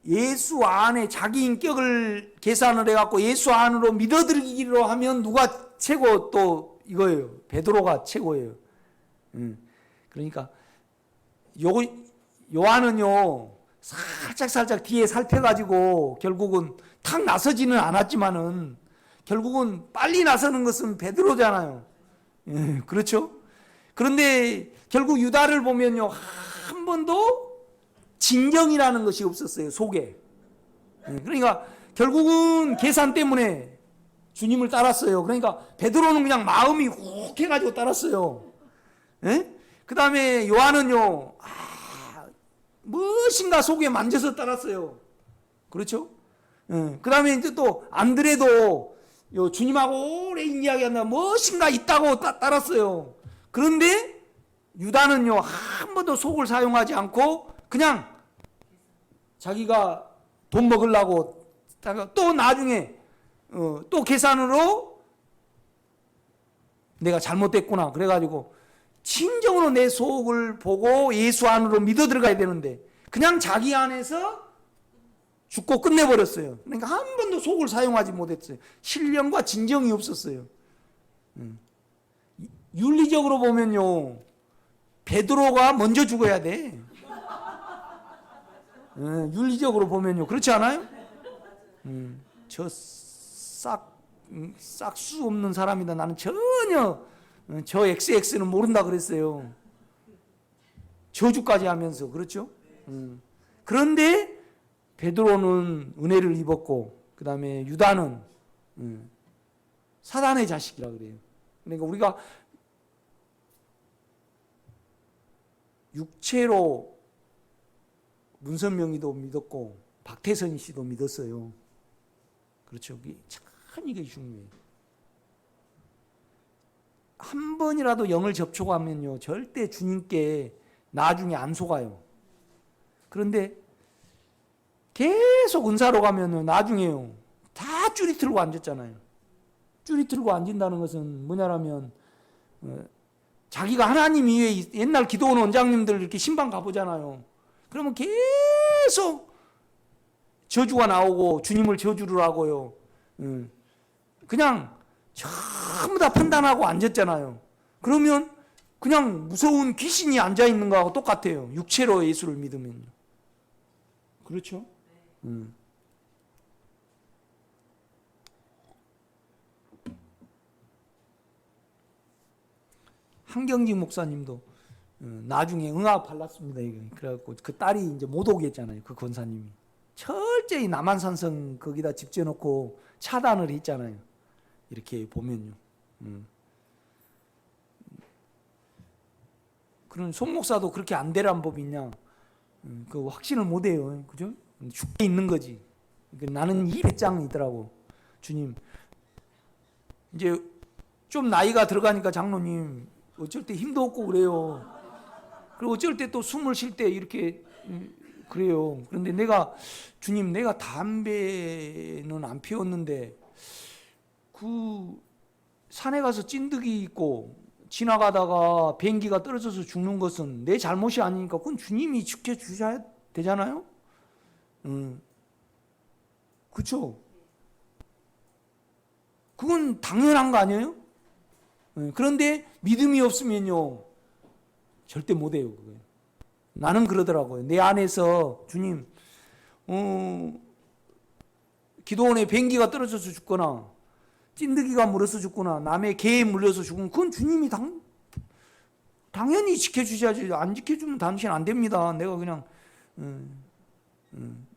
예수 안에 자기 인격을 계산을 해갖고 예수 안으로 믿어들이기로 하면 누가 최고 또 이거예요. 베드로가 최고예요. 그러니까 요한은요 살짝 뒤에 살펴가지고 결국은 탁 나서지는 않았지만은 결국은 빨리 나서는 것은 베드로잖아요. 그렇죠? 그런데 결국 유다를 보면요 한 번도 진정이라는 것이 없었어요 속에. 그러니까 결국은 계산 때문에 주님을 따랐어요. 그러니까 베드로는 그냥 마음이 훅 해가지고 따랐어요. 그 다음에 요한은요 무엇인가 속에 만져서 따랐어요. 그렇죠? 그 다음에 이제 또 안드레도 주님하고 오래 이야기한다 무엇인가 있다고 따랐어요. 그런데 유다는요 한 번도 속을 사용하지 않고 그냥 자기가 돈 먹으려고 또 나중에 또 계산으로 내가 잘못됐구나 그래가지고 진정으로 내 속을 보고 예수 안으로 믿어 들어가야 되는데 그냥 자기 안에서 죽고 끝내버렸어요. 그러니까 한 번도 속을 사용하지 못했어요. 신령과 진정이 없었어요. 윤리적으로 보면요 베드로가 먼저 죽어야 돼. 윤리적으로 보면요 그렇지 않아요? 저 싹수 없는 사람이다. 나는 전혀 저 XX는 모른다 그랬어요. 저주까지 하면서 그렇죠? 그런데 베드로는 은혜를 입었고 그 다음에 유다는 사단의 자식이라 그래요. 그러니까 우리가 육체로 문선명이도 믿었고 박태선 씨도 믿었어요. 그렇죠? 참 이게 중요해요. 한 번이라도 영을 접촉하면요 절대 주님께 나중에 안 속아요. 그런데 계속 은사로 가면은 나중에요 다 쭈리 틀고 앉았잖아요. 쭈리 틀고 앉는다는 것은 뭐냐라면 자기가 하나님 위에 옛날 기도원 원장님들 이렇게 신방 가보잖아요. 그러면 계속 저주가 나오고 주님을 저주를 하고요. 그냥 전부 다 판단하고 앉았잖아요. 그러면 그냥 무서운 귀신이 앉아있는 거하고 똑같아요. 육체로 예수를 믿으면요. 그렇죠? 한경직 목사님도 나중에 응아 발랐습니다. 그래갖고 그 딸이 이제 못 오게 했잖아요. 그 권사님이 철저히 남한산성 거기다 집져놓고 차단을 했잖아요. 이렇게 보면요. 그런 손 목사도 그렇게 안 되란 법이 있냐? 그 확신을 못 해요. 그죠? 죽게 있는 거지. 나는 이 배짱이 있더라고. 주님. 이제 좀 나이가 들어가니까 장로님 어쩔 때 힘도 없고 그래요. 그리고 어쩔 때 또 숨을 쉴 때 이렇게 그래요. 그런데 주님 내가 담배는 안 피웠는데 그 산에 가서 찐득이 있고 지나가다가 비행기가 떨어져서 죽는 것은 내 잘못이 아니니까 그건 주님이 지켜주셔야 되잖아요. 그렇죠? 그건 당연한 거 아니에요? 그런데 믿음이 없으면요 절대 못해요. 그거. 나는 그러더라고요. 내 안에서 주님 기도원에 뱅기가 떨어져서 죽거나 찐득이가 물어서 죽거나 남의 개에 물려서 죽으면 그건 주님이 당연히 지켜주셔야지. 안 지켜주면 당신 안 됩니다. 내가 그냥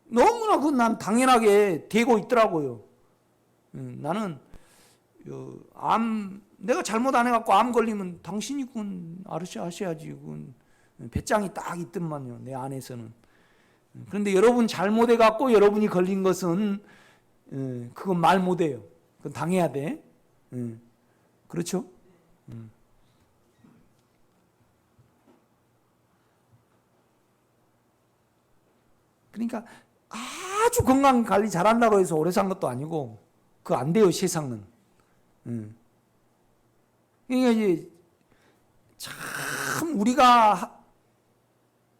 너무나 그건 난 당연하게 되고 있더라고요. 나는 내가 잘못 안 해갖고 암 걸리면 당신이 그건 아셔야지. 그건 배짱이 딱 있더만요. 내 안에서는. 그런데 여러분 잘못해갖고 여러분이 걸린 것은 그건 말 못해요. 그건 당해야 돼. 그렇죠? 그러니까 아주 건강 관리 잘한다고 해서 오래 산 것도 아니고 그거 안 돼요. 세상은. 그러니까 이제 참 우리가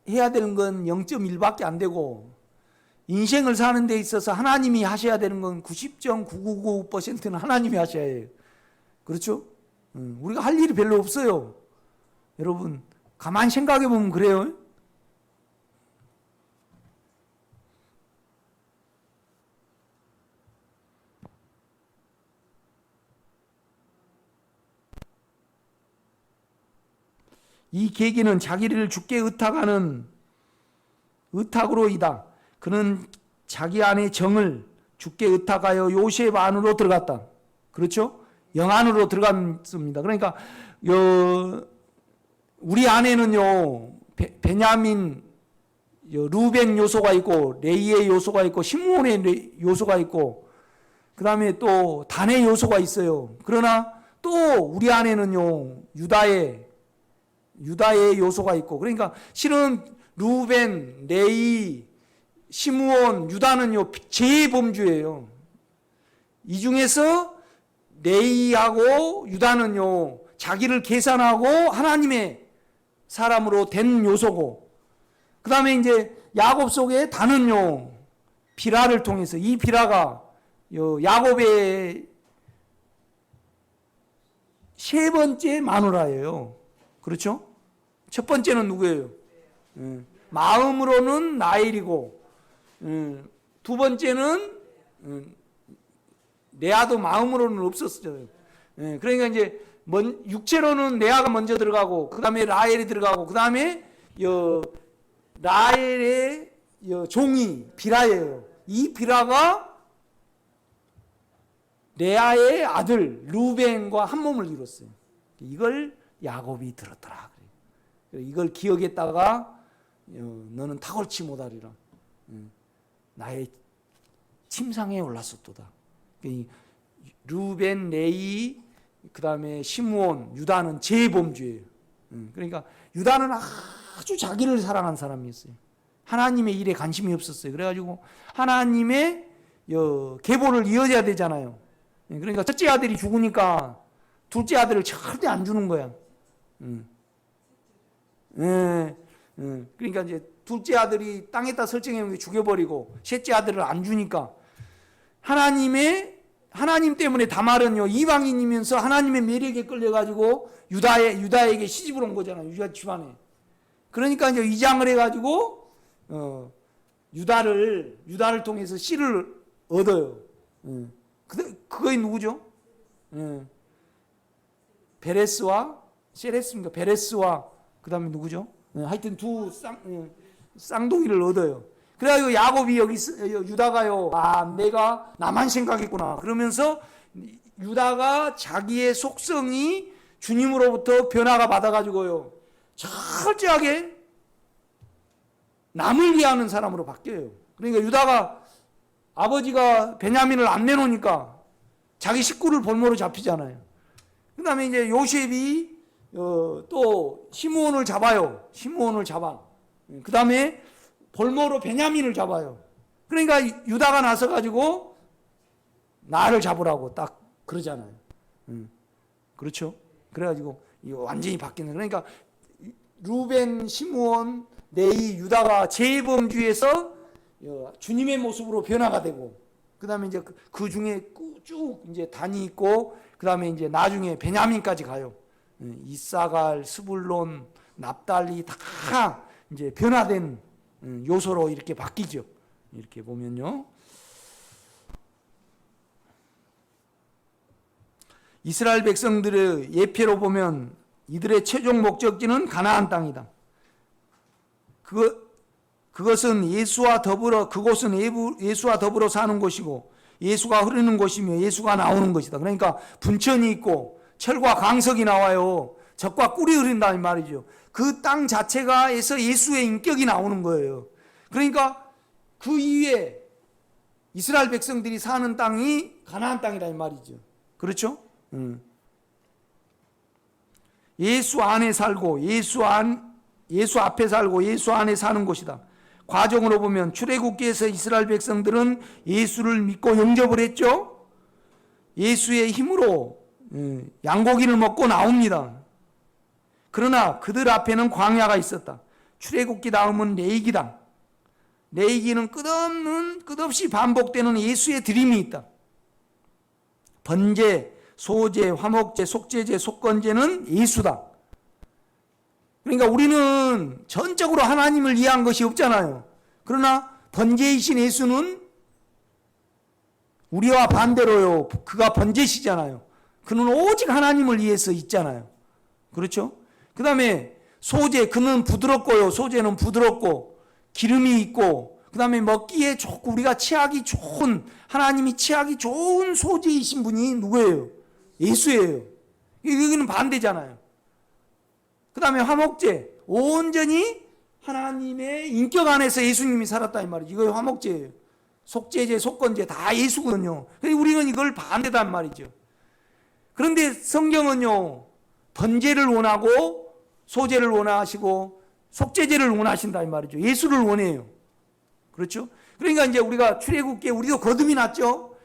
해야 되는 건 0.1밖에 안 되고 인생을 사는 데 있어서 하나님이 하셔야 되는 건 90.999%는 하나님이 하셔야 해요. 그렇죠? 우리가 할 일이 별로 없어요. 여러분 가만히 생각해 보면 그래요. 이 계기는 자기를 주께 의탁하는 의탁으로이다. 그는 자기 안의 정을 주께 의탁하여 요셉 안으로 들어갔다. 그렇죠? 영 안으로 들어갔습니다. 그러니까 우리 안에는요 베냐민, 루벤 요소가 있고 레이의 요소가 있고 시므온의 요소가 있고 그 다음에 또 단의 요소가 있어요. 그러나 또 우리 안에는요 유다의 요소가 있고 그러니까 실은 루벤, 레이, 시므온, 유다는요 재범주예요. 이 중에서 레이하고 유다는요 자기를 계산하고 하나님의 사람으로 된 요소고 그 다음에 이제 야곱 속에 단은요 비라를 통해서 이 비라가 야곱의 세 번째 마누라예요. 그렇죠? 첫 번째는 누구예요? 마음으로는 라헬이고 두 번째는 레아도 마음으로는 없었어요. 그러니까 이제 육체로는 레아가 먼저 들어가고 그 다음에 라헬이 들어가고 그 다음에 라헬의 종이 비라예요. 이 비라가 레아의 아들 루벤과 한 몸을 이뤘어요. 이걸 야곱이 들었더라. 이걸 기억했다가 너는 탁월치 못하리라. 나의 침상에 올랐었도다. 루벤, 레이, 그 다음에 시므온, 유다는 재범주예요. 그러니까 유다는 아주 자기를 사랑한 사람이었어요. 하나님의 일에 관심이 없었어요. 그래가지고 하나님의 계보를 이어져야 되잖아요. 그러니까 첫째 아들이 죽으니까 둘째 아들을 절대 안 주는 거야. 그러니까 이제 둘째 아들이 땅에다 설정해 죽여버리고 셋째 아들을 안 주니까 하나님 때문에 다말은요 이방인이면서 하나님의 매력에 끌려가지고 유다에게 시집을 온 거잖아요. 유다 집안에. 그러니까 이제 위장을 해가지고 유다를 통해서 씨를 얻어요. 그거이 누구죠? 베레스와 세레스입니까? 베레스와 그 다음에 누구죠? 하여튼 두 쌍둥이를 얻어요. 그래가지고 야곱이 유다가요, 내가 나만 생각했구나. 그러면서 유다가 자기의 속성이 주님으로부터 변화가 받아가지고요, 철저하게 남을 위하는 사람으로 바뀌어요. 그러니까 유다가 아버지가 베냐민을 안 내놓으니까 자기 식구를 볼모로 잡히잖아요. 그 다음에 이제 요셉이 또 시므온을 잡아요. 시므온을 잡아. 그 다음에 볼모로 베냐민을 잡아요. 그러니까 유다가 나서가지고 나를 잡으라고 딱 그러잖아요. 그렇죠? 그래가지고 완전히 바뀌는. 그러니까 루벤, 시므온, 레이, 유다가 재범주에서 주님의 모습으로 변화가 되고 그 다음에 이제 그 중에 쭉 이제 단이 있고, 그 다음에 이제 나중에 베냐민까지 가요. 이사갈, 스불론, 납달리 다 이제 변화된 요소로 이렇게 바뀌죠. 이렇게 보면요. 이스라엘 백성들의 예표로 보면 이들의 최종 목적지는 가나안 땅이다. 그것은 예수와 더불어, 그곳은 예수와 더불어 사는 곳이고 예수가 흐르는 곳이며 예수가 나오는 것이다. 그러니까 분천이 있고 철과 강석이 나와요. 젖과 꿀이 흐른다는 말이죠. 그 땅 자체가에서 예수의 인격이 나오는 거예요. 그러니까 그 이후에 이스라엘 백성들이 사는 땅이 가나안 땅이라는 말이죠. 그렇죠? 예수 안에 살고 예수 앞에 살고 예수 안에 사는 곳이다. 과정으로 보면 출애굽기에서 이스라엘 백성들은 예수를 믿고 영접을 했죠. 예수의 힘으로 양고기를 먹고 나옵니다. 그러나 그들 앞에는 광야가 있었다. 출애굽기 다음은 레위기다. 레위기는 끝없이 반복되는 예수의 드림이 있다. 번제, 소제, 화목제, 속제제, 속건제는 예수다. 그러니까 우리는 전적으로 하나님을 이해한 것이 없잖아요. 그러나 번제이신 예수는 우리와 반대로요. 그가 번제시잖아요. 그는 오직 하나님을 위해서 있잖아요. 그렇죠? 그 다음에 소제, 그는 부드럽고요. 소제는 부드럽고 기름이 있고, 그 다음에 먹기에 좋고 우리가 취하기 좋은, 하나님이 취하기 좋은 소제이신 분이 누구예요? 예수예요. 여기는 반대잖아요. 그 다음에 화목제, 온전히 하나님의 인격 안에서 예수님이 살았다 이 말이죠. 이거 화목제예요. 속제제, 속건제 다 예수거든요. 그래서 우리는 이걸 반대단 말이죠. 그런데 성경은요, 번제를 원하고 소제를 원하시고 속제제를 원하신다 이 말이죠. 예수를 원해요. 그렇죠? 그러니까 이제 우리가 출애굽기에 우리도 거듭이 났죠.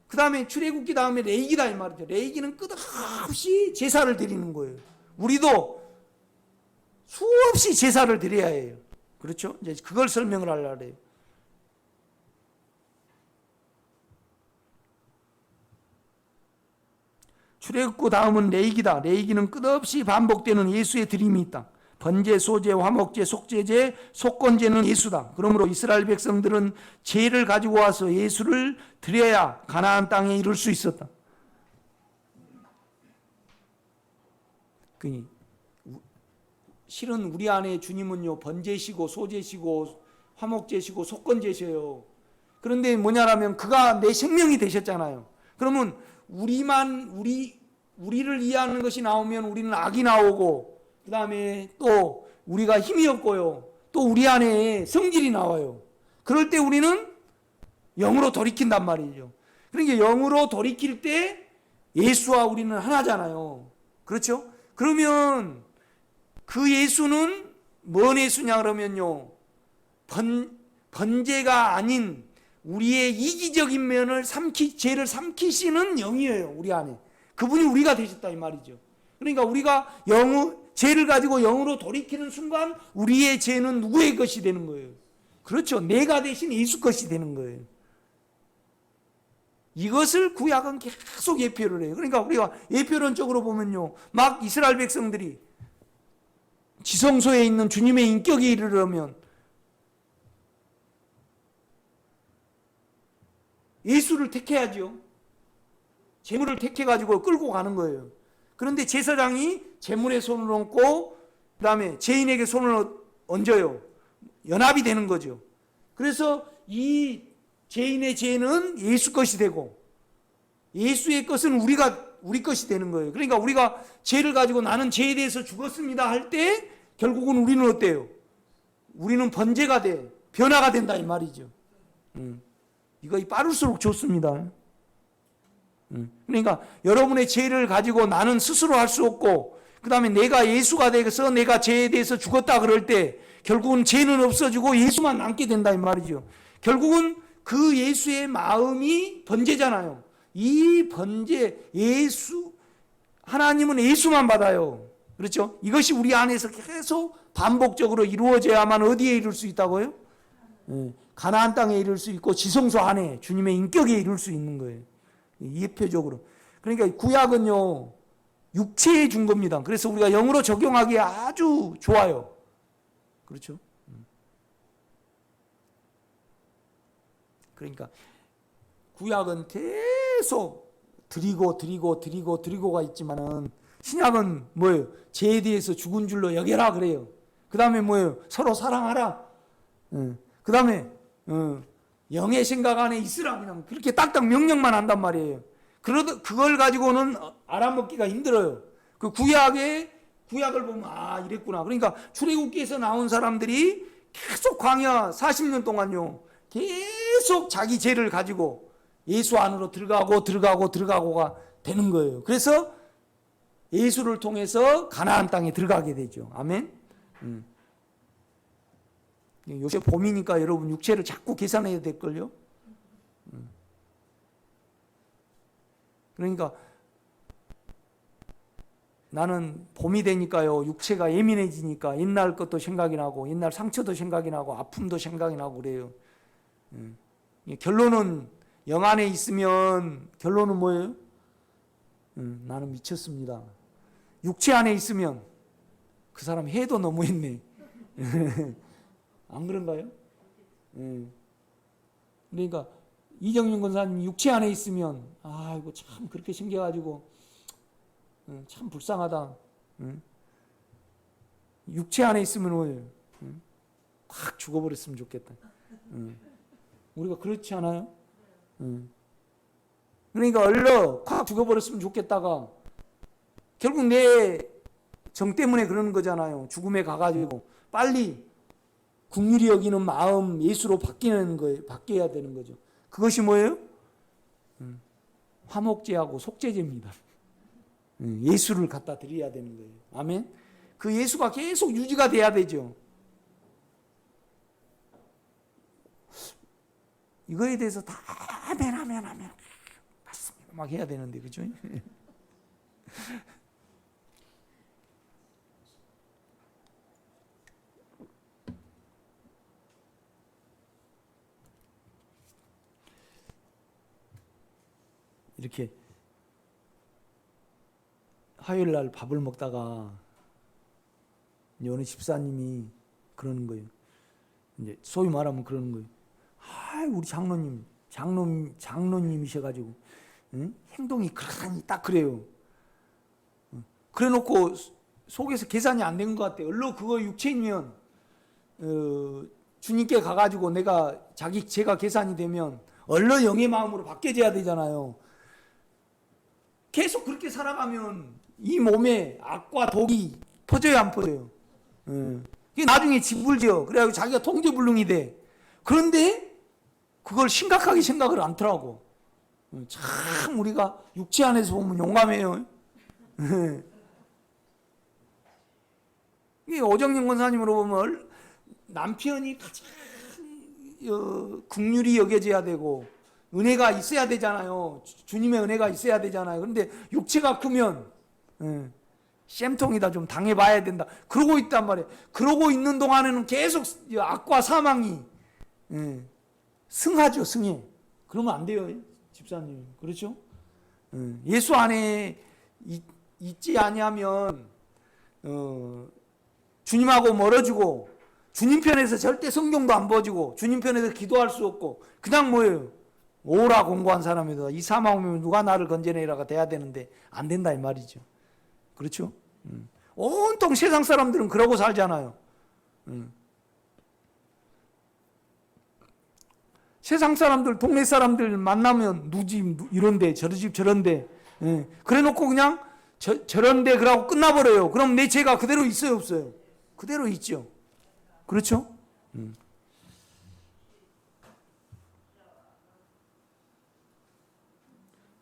그 다음에 출애굽기 다음에 레위기다 이 말이죠. 레위기는 끝없이 제사를 드리는 거예요. 우리도 수없이 제사를 드려야 해요. 그렇죠? 이제 그걸 설명을 하려고 해요. 출애굽기 다음은 레위기다. 레위기는 끝없이 반복되는 예수의 드림이 있다. 번제, 소제, 화목제, 속제제, 속건제는 예수다. 그러므로 이스라엘 백성들은 제를 가지고 와서 예수를 드려야 가나안 땅에 이룰 수 있었다. 실은 우리 안에 주님은요, 번제시고 소제시고 화목제시고 속건제셔요. 그런데 뭐냐라면 그가 내 생명이 되셨잖아요. 그러면 우리를 이해하는 것이 나오면 우리는 악이 나오고, 그 다음에 또 우리가 힘이 없고요. 또 우리 안에 성질이 나와요. 그럴 때 우리는 영으로 돌이킨단 말이죠. 그러니까 영으로 돌이킬 때 예수와 우리는 하나잖아요. 그렇죠? 그러면 그 예수는 뭔 예수냐 그러면요, 번제가 아닌 우리의 이기적인 면을 죄를 삼키시는 영이에요. 우리 안에 그분이 우리가 되셨다 이 말이죠. 그러니까 우리가 죄를 가지고 영으로 돌이키는 순간 우리의 죄는 누구의 것이 되는 거예요? 그렇죠. 내가 대신 예수 것이 되는 거예요. 이것을 구약은 계속 예표를 해요. 그러니까 우리가 예표론적으로 보면요, 막 이스라엘 백성들이 지성소에 있는 주님의 인격에 이르려면 예수를 택해야죠. 재물을 택해가지고 끌고 가는 거예요. 그런데 제사장이 재물에 손을 얹고 그 다음에 죄인에게 손을 얹어요. 연합이 되는 거죠. 그래서 이 죄인의 죄는 예수 것이 되고 예수의 것은 우리 것이 되는 거예요. 그러니까 우리가 죄를 가지고 나는 죄에 대해서 죽었습니다 할 때 결국은 우리는 어때요? 우리는 번제가 돼. 변화가 된다 이 말이죠. 이거 빠를수록 좋습니다. 그러니까 여러분의 죄를 가지고 나는 스스로 할 수 없고, 그 다음에 내가 예수가 돼서 내가 죄에 대해서 죽었다 그럴 때 결국은 죄는 없어지고 예수만 남게 된다 이 말이죠. 결국은 그 예수의 마음이 번제잖아요. 이 번제, 하나님은 예수만 받아요. 그렇죠? 이것이 우리 안에서 계속 반복적으로 이루어져야만 어디에 이룰 수 있다고요? 가나안 땅에 이를 수 있고 지성소 안에 주님의 인격에 이를 수 있는 거예요. 예표적으로. 그러니까 구약은요 육체에 준 겁니다. 그래서 우리가 영으로 적용하기에 아주 좋아요. 그렇죠? 그러니까 구약은 계속 드리고가 있지만은 신약은 뭐예요? 죄에 대해서 죽은 줄로 여겨라 그래요. 그 다음에 뭐예요? 서로 사랑하라. 그 다음에 영의 생각 안에 있으라. 그냥 그렇게 딱딱 명령만 한단 말이에요. 그걸 가지고는 알아먹기가 힘들어요. 그 구약을 보면 아 이랬구나. 그러니까 출애굽기에서 나온 사람들이 계속 광야 40년 동안요 계속 자기 죄를 가지고 예수 안으로 들어가고가 되는 거예요. 그래서 예수를 통해서 가나안 땅에 들어가게 되죠. 아멘. 요새 봄이니까 여러분 육체를 자꾸 계산해야 될걸요. 그러니까 나는 봄이 되니까요 육체가 예민해지니까 옛날 것도 생각이 나고 옛날 상처도 생각이 나고 아픔도 생각이 나고 그래요. 결론은 영 안에 있으면 결론은 뭐예요? 나는 미쳤습니다. 육체 안에 있으면 그 사람 해도 너무했네. 안 그런가요? 그러니까 이정윤 권사님 육체 안에 있으면 아이고 참 그렇게 생겨가지고 참 불쌍하다. 육체 안에 있으면 뭐예요? 확 죽어버렸으면 좋겠다. 우리가 그렇지 않아요? 그러니까 얼른 확 죽어버렸으면 좋겠다가 결국 내 정 때문에 그러는 거잖아요. 죽음에 가가지고 빨리 긍휼히 여기는 마음 예수로 바뀌는 거예요. 바뀌어야 되는 거죠. 그것이 뭐예요? 화목제하고 속죄제입니다. 예수를 갖다 드려야 되는 거예요. 아멘. 그 예수가 계속 유지가 돼야 되죠. 이거에 대해서 다 아멘 맞습니다. 막 해야 되는데 그죠? 이렇게 화요일 날 밥을 먹다가 어느 집사님이 그러는 거예요. 이제 소위 말하면 그러는 거예요. 아, 우리 장로님이셔가지고 행동이 그러니 딱 그래요. 그래놓고 속에서 계산이 안 된 것 같아요. 얼른 그거 육체이면 주님께 가가지고 제가 계산이 되면 얼른 영의 마음으로 바뀌어져야 되잖아요. 계속 그렇게 살아가면 이 몸에 악과 독이 퍼져요, 안 퍼져요? 그게 나중에 짓불죠. 그래가지고 자기가 통제불능이 돼. 그런데 그걸 심각하게 생각을 않더라고. 참 우리가 육체 안에서 보면 용감해요. 이 오정영 권사님으로 보면 남편이 가장 긍휼히 여겨져야 되고 은혜가 있어야 되잖아요. 주님의 은혜가 있어야 되잖아요. 그런데 육체가 크면 쌤통이다 좀 당해봐야 된다. 그러고 있단 말이에요. 그러고 있는 동안에는 계속 악과 사망이 승하죠. 승해. 그러면 안 돼요. 집사님. 그렇죠? 예수 안에 있지 아니하면 주님하고 멀어지고 주님 편에서 절대 성경도 안 보여주고 주님 편에서 기도할 수 없고 그냥 뭐예요? 오라 공고한 사람이다. 이 사망 오면 누가 나를 건져내라가 돼야 되는데 안 된다 이 말이죠. 그렇죠? 온통 세상 사람들은 그러고 살잖아요. 세상 사람들, 동네 사람들 만나면 누집 이런데 저집 저런데 그래놓고 그냥 저런데 그러고 끝나버려요. 그럼 내 죄가 그대로 있어요 없어요? 그대로 있죠. 그렇죠?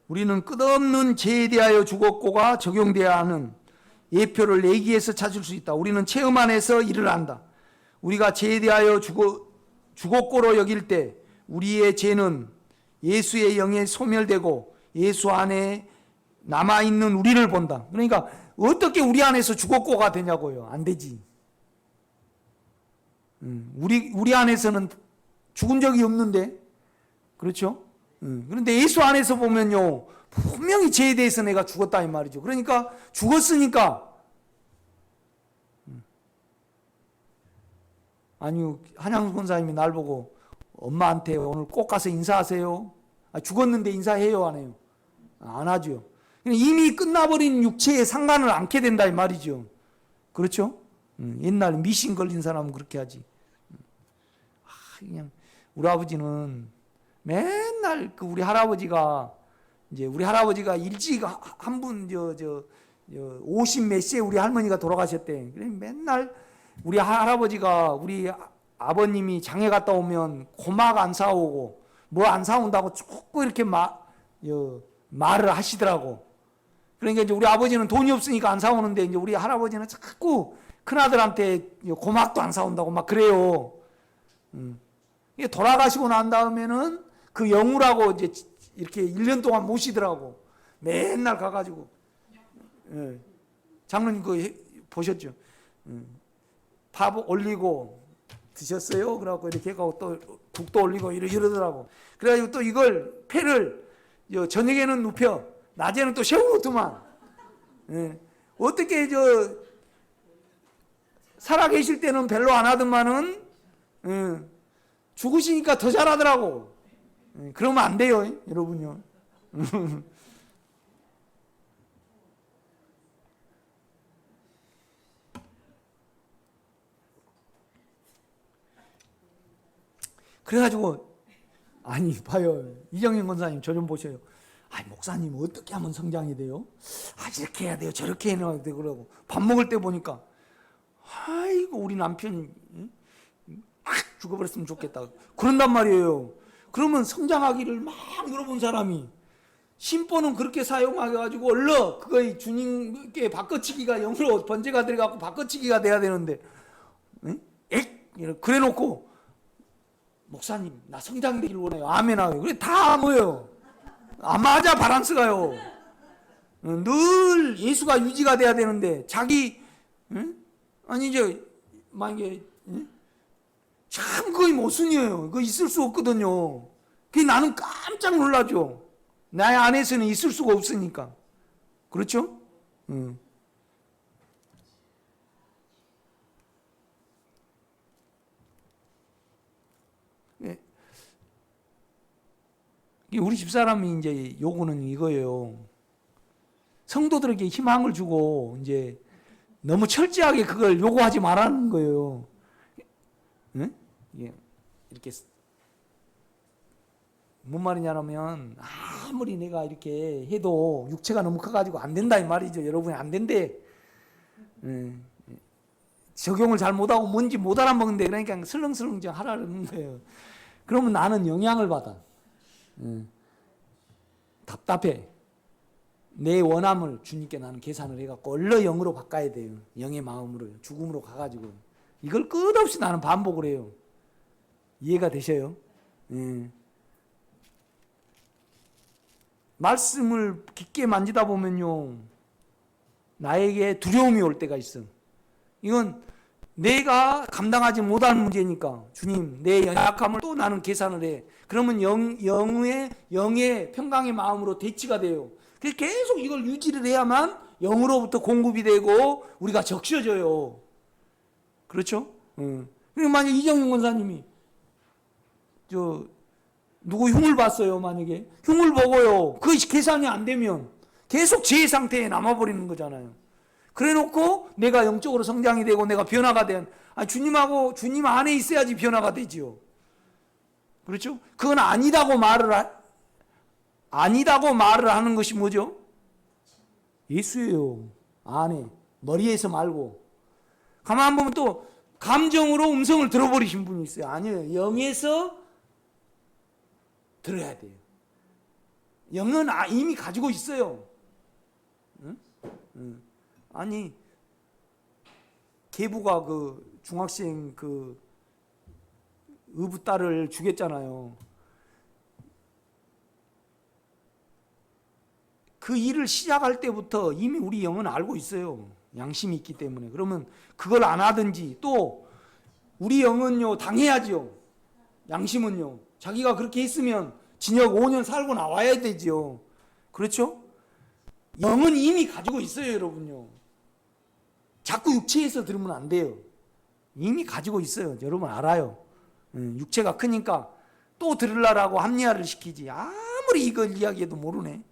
우리는 끝없는 죄에 대하여 죽었고가 적용되어야 하는 예표를 내기에서 찾을 수 있다. 우리는 체험 안에서 일을 한다. 우리가 죄에 대하여 죽었고로 여길 때 우리의 죄는 예수의 영에 소멸되고 예수 안에 남아있는 우리를 본다. 그러니까 어떻게 우리 안에서 죽었고가 되냐고요. 안 되지. 우리 안에서는 죽은 적이 없는데. 그렇죠? 그런데 예수 안에서 보면요, 분명히 죄에 대해서 내가 죽었다 이 말이죠. 그러니까 죽었으니까, 아니요, 한양수 권사님이 날 보고 엄마한테 오늘 꼭 가서 인사하세요. 죽었는데 인사해요, 안 해요? 안 하죠. 이미 끝나버린 육체에 상관을 않게 된다 이 말이죠. 그렇죠? 옛날 미신 걸린 사람은 그렇게 하지. 그냥 우리 아버지는 맨날 우리 할아버지가 일찍 한 분 50 몇 세에 우리 할머니가 돌아가셨대. 그래 맨날 우리 할아버지가 우리 아버님이 장에 갔다 오면 고막 안 사오고 뭐 안 사온다고 자꾸 이렇게 말을 하시더라고. 그러니까 이제 우리 아버지는 돈이 없으니까 안 사오는데 이제 우리 할아버지는 자꾸 큰아들한테 고막도 안 사온다고 막 그래요. 돌아가시고 난 다음에는 그 영우라고 이제 이렇게 1년 동안 모시더라고. 맨날 가가지고. 장로님 그거 보셨죠? 밥 올리고 드셨어요? 그래갖고 이렇게 하고 또 국도 올리고 이러더라고. 그래가지고 또 이걸 패를 저녁에는 눕혀, 낮에는 또 세우더만. 어떻게 살아 계실 때는 별로 안 하더만은 죽으시니까 더 잘하더라고. 그러면 안 돼요, 여러분요. 그래가지고 아니 봐요, 이정현 권사님 저 좀 보셔요. 아니 목사님 어떻게 하면 성장이 돼요? 이렇게 해야 돼요, 저렇게 해야 돼요. 그러고 밥 먹을 때 보니까 아이고 우리 남편이 확 죽어버렸으면 좋겠다 그런단 말이에요. 그러면 성장하기를 막 물어본 사람이 심보는 그렇게 사용해가지고 얼른 그거 주님께 바꿔치기가 영으로 번제가 들어가고 바꿔치기가 돼야 되는데 그래놓고 목사님 나 성장되길 원해요, 아멘 하요. 그래 다 뭐예요, 안 맞아, 바란스가요. 늘 예수가 유지가 돼야 되는데 자기 아니 이제 만약에 참 거의 모순이에요. 그거 있을 수 없거든요. 그게 나는 깜짝 놀라죠. 나의 안에서는 있을 수가 없으니까. 그렇죠? 우리 집사람이 이제 요구는 이거예요. 성도들에게 희망을 주고 이제 너무 철저하게 그걸 요구하지 말라는 거예요. 이렇게 뭔 말이냐면 아무리 내가 이렇게 해도 육체가 너무 커가지고 안 된다 이 말이죠. 여러분이 안 된대. 적용을 잘 못하고 뭔지 못 알아먹는데 그러니까 슬렁슬렁 하라는 거예요. 그러면 나는 영향을 받아. 답답해. 내 원함을 주님께 나는 계산을 해갖고 얼른 영으로 바꿔야 돼요. 영의 마음으로 죽음으로 가가지고 이걸 끝없이 나는 반복을 해요. 이해가 되셔요? 말씀을 깊게 만지다 보면요 나에게 두려움이 올 때가 있어. 이건 내가 감당하지 못하는 문제니까 주님 내 연약함을 또 나는 계산을 해. 그러면 영의 평강의 마음으로 대치가 돼요. 그래서 계속 이걸 유지를 해야만 영으로부터 공급이 되고 우리가 적셔져요. 그렇죠? 그리고 만약 이정윤 권사님이 누구 흉을 봤어요. 만약에 흉을 보고요 그것이 계산이 안 되면 계속 죄의 상태에 남아버리는 거잖아요. 그래놓고 내가 영적으로 성장이 되고 내가 변화가 된 주님하고 주님 안에 있어야지 변화가 되지요. 그렇죠? 그건 아니다고 말을 하는 것이 뭐죠? 예수예요. 안에 머리에서 말고. 가만 보면 또 감정으로 음성을 들어버리신 분이 있어요. 아니에요. 영에서 들어야 돼요. 영은 이미 가지고 있어요. 아니 계부가 그 중학생 그 의붓 딸을 죽였잖아요. 그 일을 시작할 때부터 이미 우리 영은 알고 있어요. 양심이 있기 때문에. 그러면 그걸 안 하든지 또 우리 영은요 당해야죠. 양심은요. 자기가 그렇게 했으면 징역 5년 살고 나와야 되지요. 그렇죠? 영은 이미 가지고 있어요, 여러분요. 자꾸 육체에서 들으면 안 돼요. 이미 가지고 있어요. 여러분 알아요. 육체가 크니까 또 들으려고 합리화를 시키지. 아무리 이걸 이야기해도 모르네.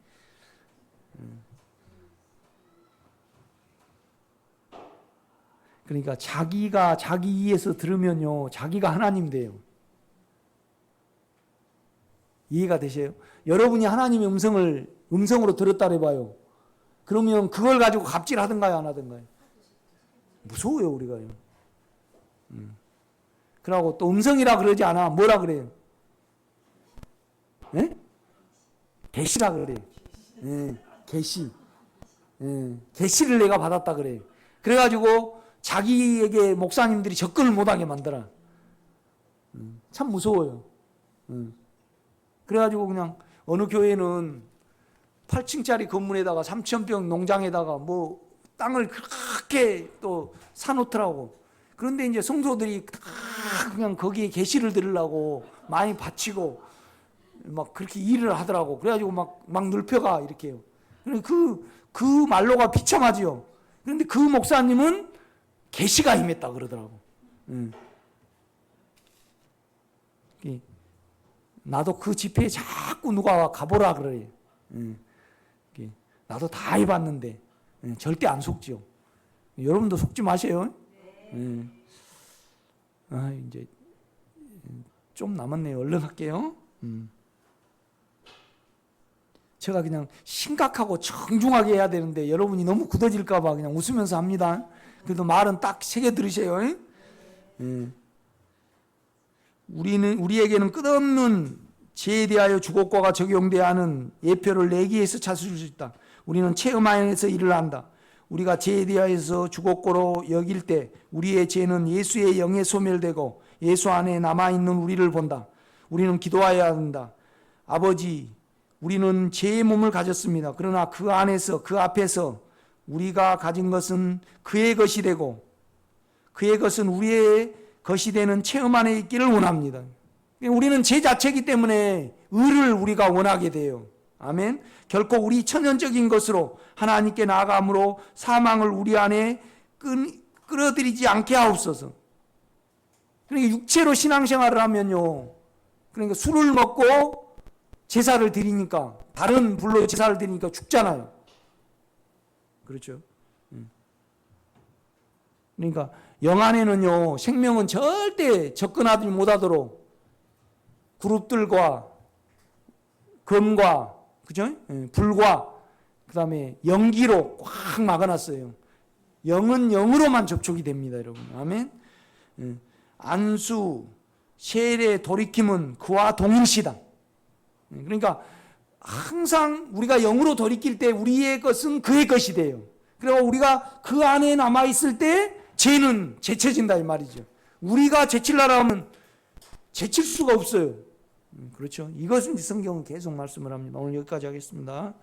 그러니까 자기가 자기 이에서 들으면요, 자기가 하나님 돼요. 이해가 되세요? 여러분이 하나님의 음성으로 들었다 해봐요. 그러면 그걸 가지고 갑질하든가요, 안 하든가요? 무서워요, 우리가요. 그러고 또 음성이라 그러지 않아. 뭐라 그래요? 예? 계시라 그래요. 예, 계시. 예, 계시를 내가 받았다 그래요. 그래가지고 자기에게 목사님들이 접근을 못하게 만들어. 참 무서워요. 그래가지고 그냥 어느 교회는 8층짜리 건물에다가 3,000평 농장에다가 뭐 땅을 그렇게 또 사놓더라고. 그런데 이제 성도들이 다 그냥 거기에 계시를 들으려고 많이 바치고 막 그렇게 일을 하더라고. 그래가지고 막 넓혀가 이렇게요. 그 말로가 비참하지요. 그런데 그 목사님은 계시가 임했다 그러더라고. 나도 그 집회에 자꾸 누가 가보라 그래요. 나도 다 해봤는데 절대 안 속지요. 여러분도 속지 마세요. 이제 좀 남았네요. 얼른 할게요. 제가 그냥 심각하고 정중하게 해야 되는데 여러분이 너무 굳어질까봐 그냥 웃으면서 합니다. 그래도 말은 딱 새겨 들으세요. 우리에게는 끝없는 죄에 대하여 주곡과가 적용돼야 하는 예표를 내기에서 찾을 수 있다. 우리는 체험 안에서 일을 한다. 우리가 죄에 대하여서 주곡고로 여길 때 우리의 죄는 예수의 영에 소멸되고 예수 안에 남아있는 우리를 본다. 우리는 기도해야 한다. 아버지, 우리는 죄의 몸을 가졌습니다. 그러나 그 안에서, 그 앞에서 우리가 가진 것은 그의 것이 되고 그의 것은 우리의 것이 되는 체험 안에 있기를 원합니다. 우리는 죄 자체이기 때문에 의를 우리가 원하게 돼요. 아멘. 결코 우리 천연적인 것으로 하나님께 나아감으로 사망을 우리 안에 끌어들이지 않게 하옵소서. 그러니까 육체로 신앙생활을 하면요, 그러니까 술을 먹고 제사를 드리니까, 다른 불로 제사를 드리니까 죽잖아요. 그렇죠? 그러니까 영 안에는요, 생명은 절대 접근하지 못하도록 그룹들과 검과, 그죠? 불과 그 다음에 연기로 꽉 막아놨어요. 영은 영으로만 접촉이 됩니다, 여러분. 아멘. 안수, 세례, 돌이킴은 그와 동일시다. 그러니까 항상 우리가 영으로 돌이킬 때 우리의 것은 그의 것이 돼요. 그리고 우리가 그 안에 남아있을 때 죄는 제쳐진다 이 말이죠. 우리가 제칠라라 하면 제칠 수가 없어요. 그렇죠. 이것은 성경은 계속 말씀을 합니다. 오늘 여기까지 하겠습니다.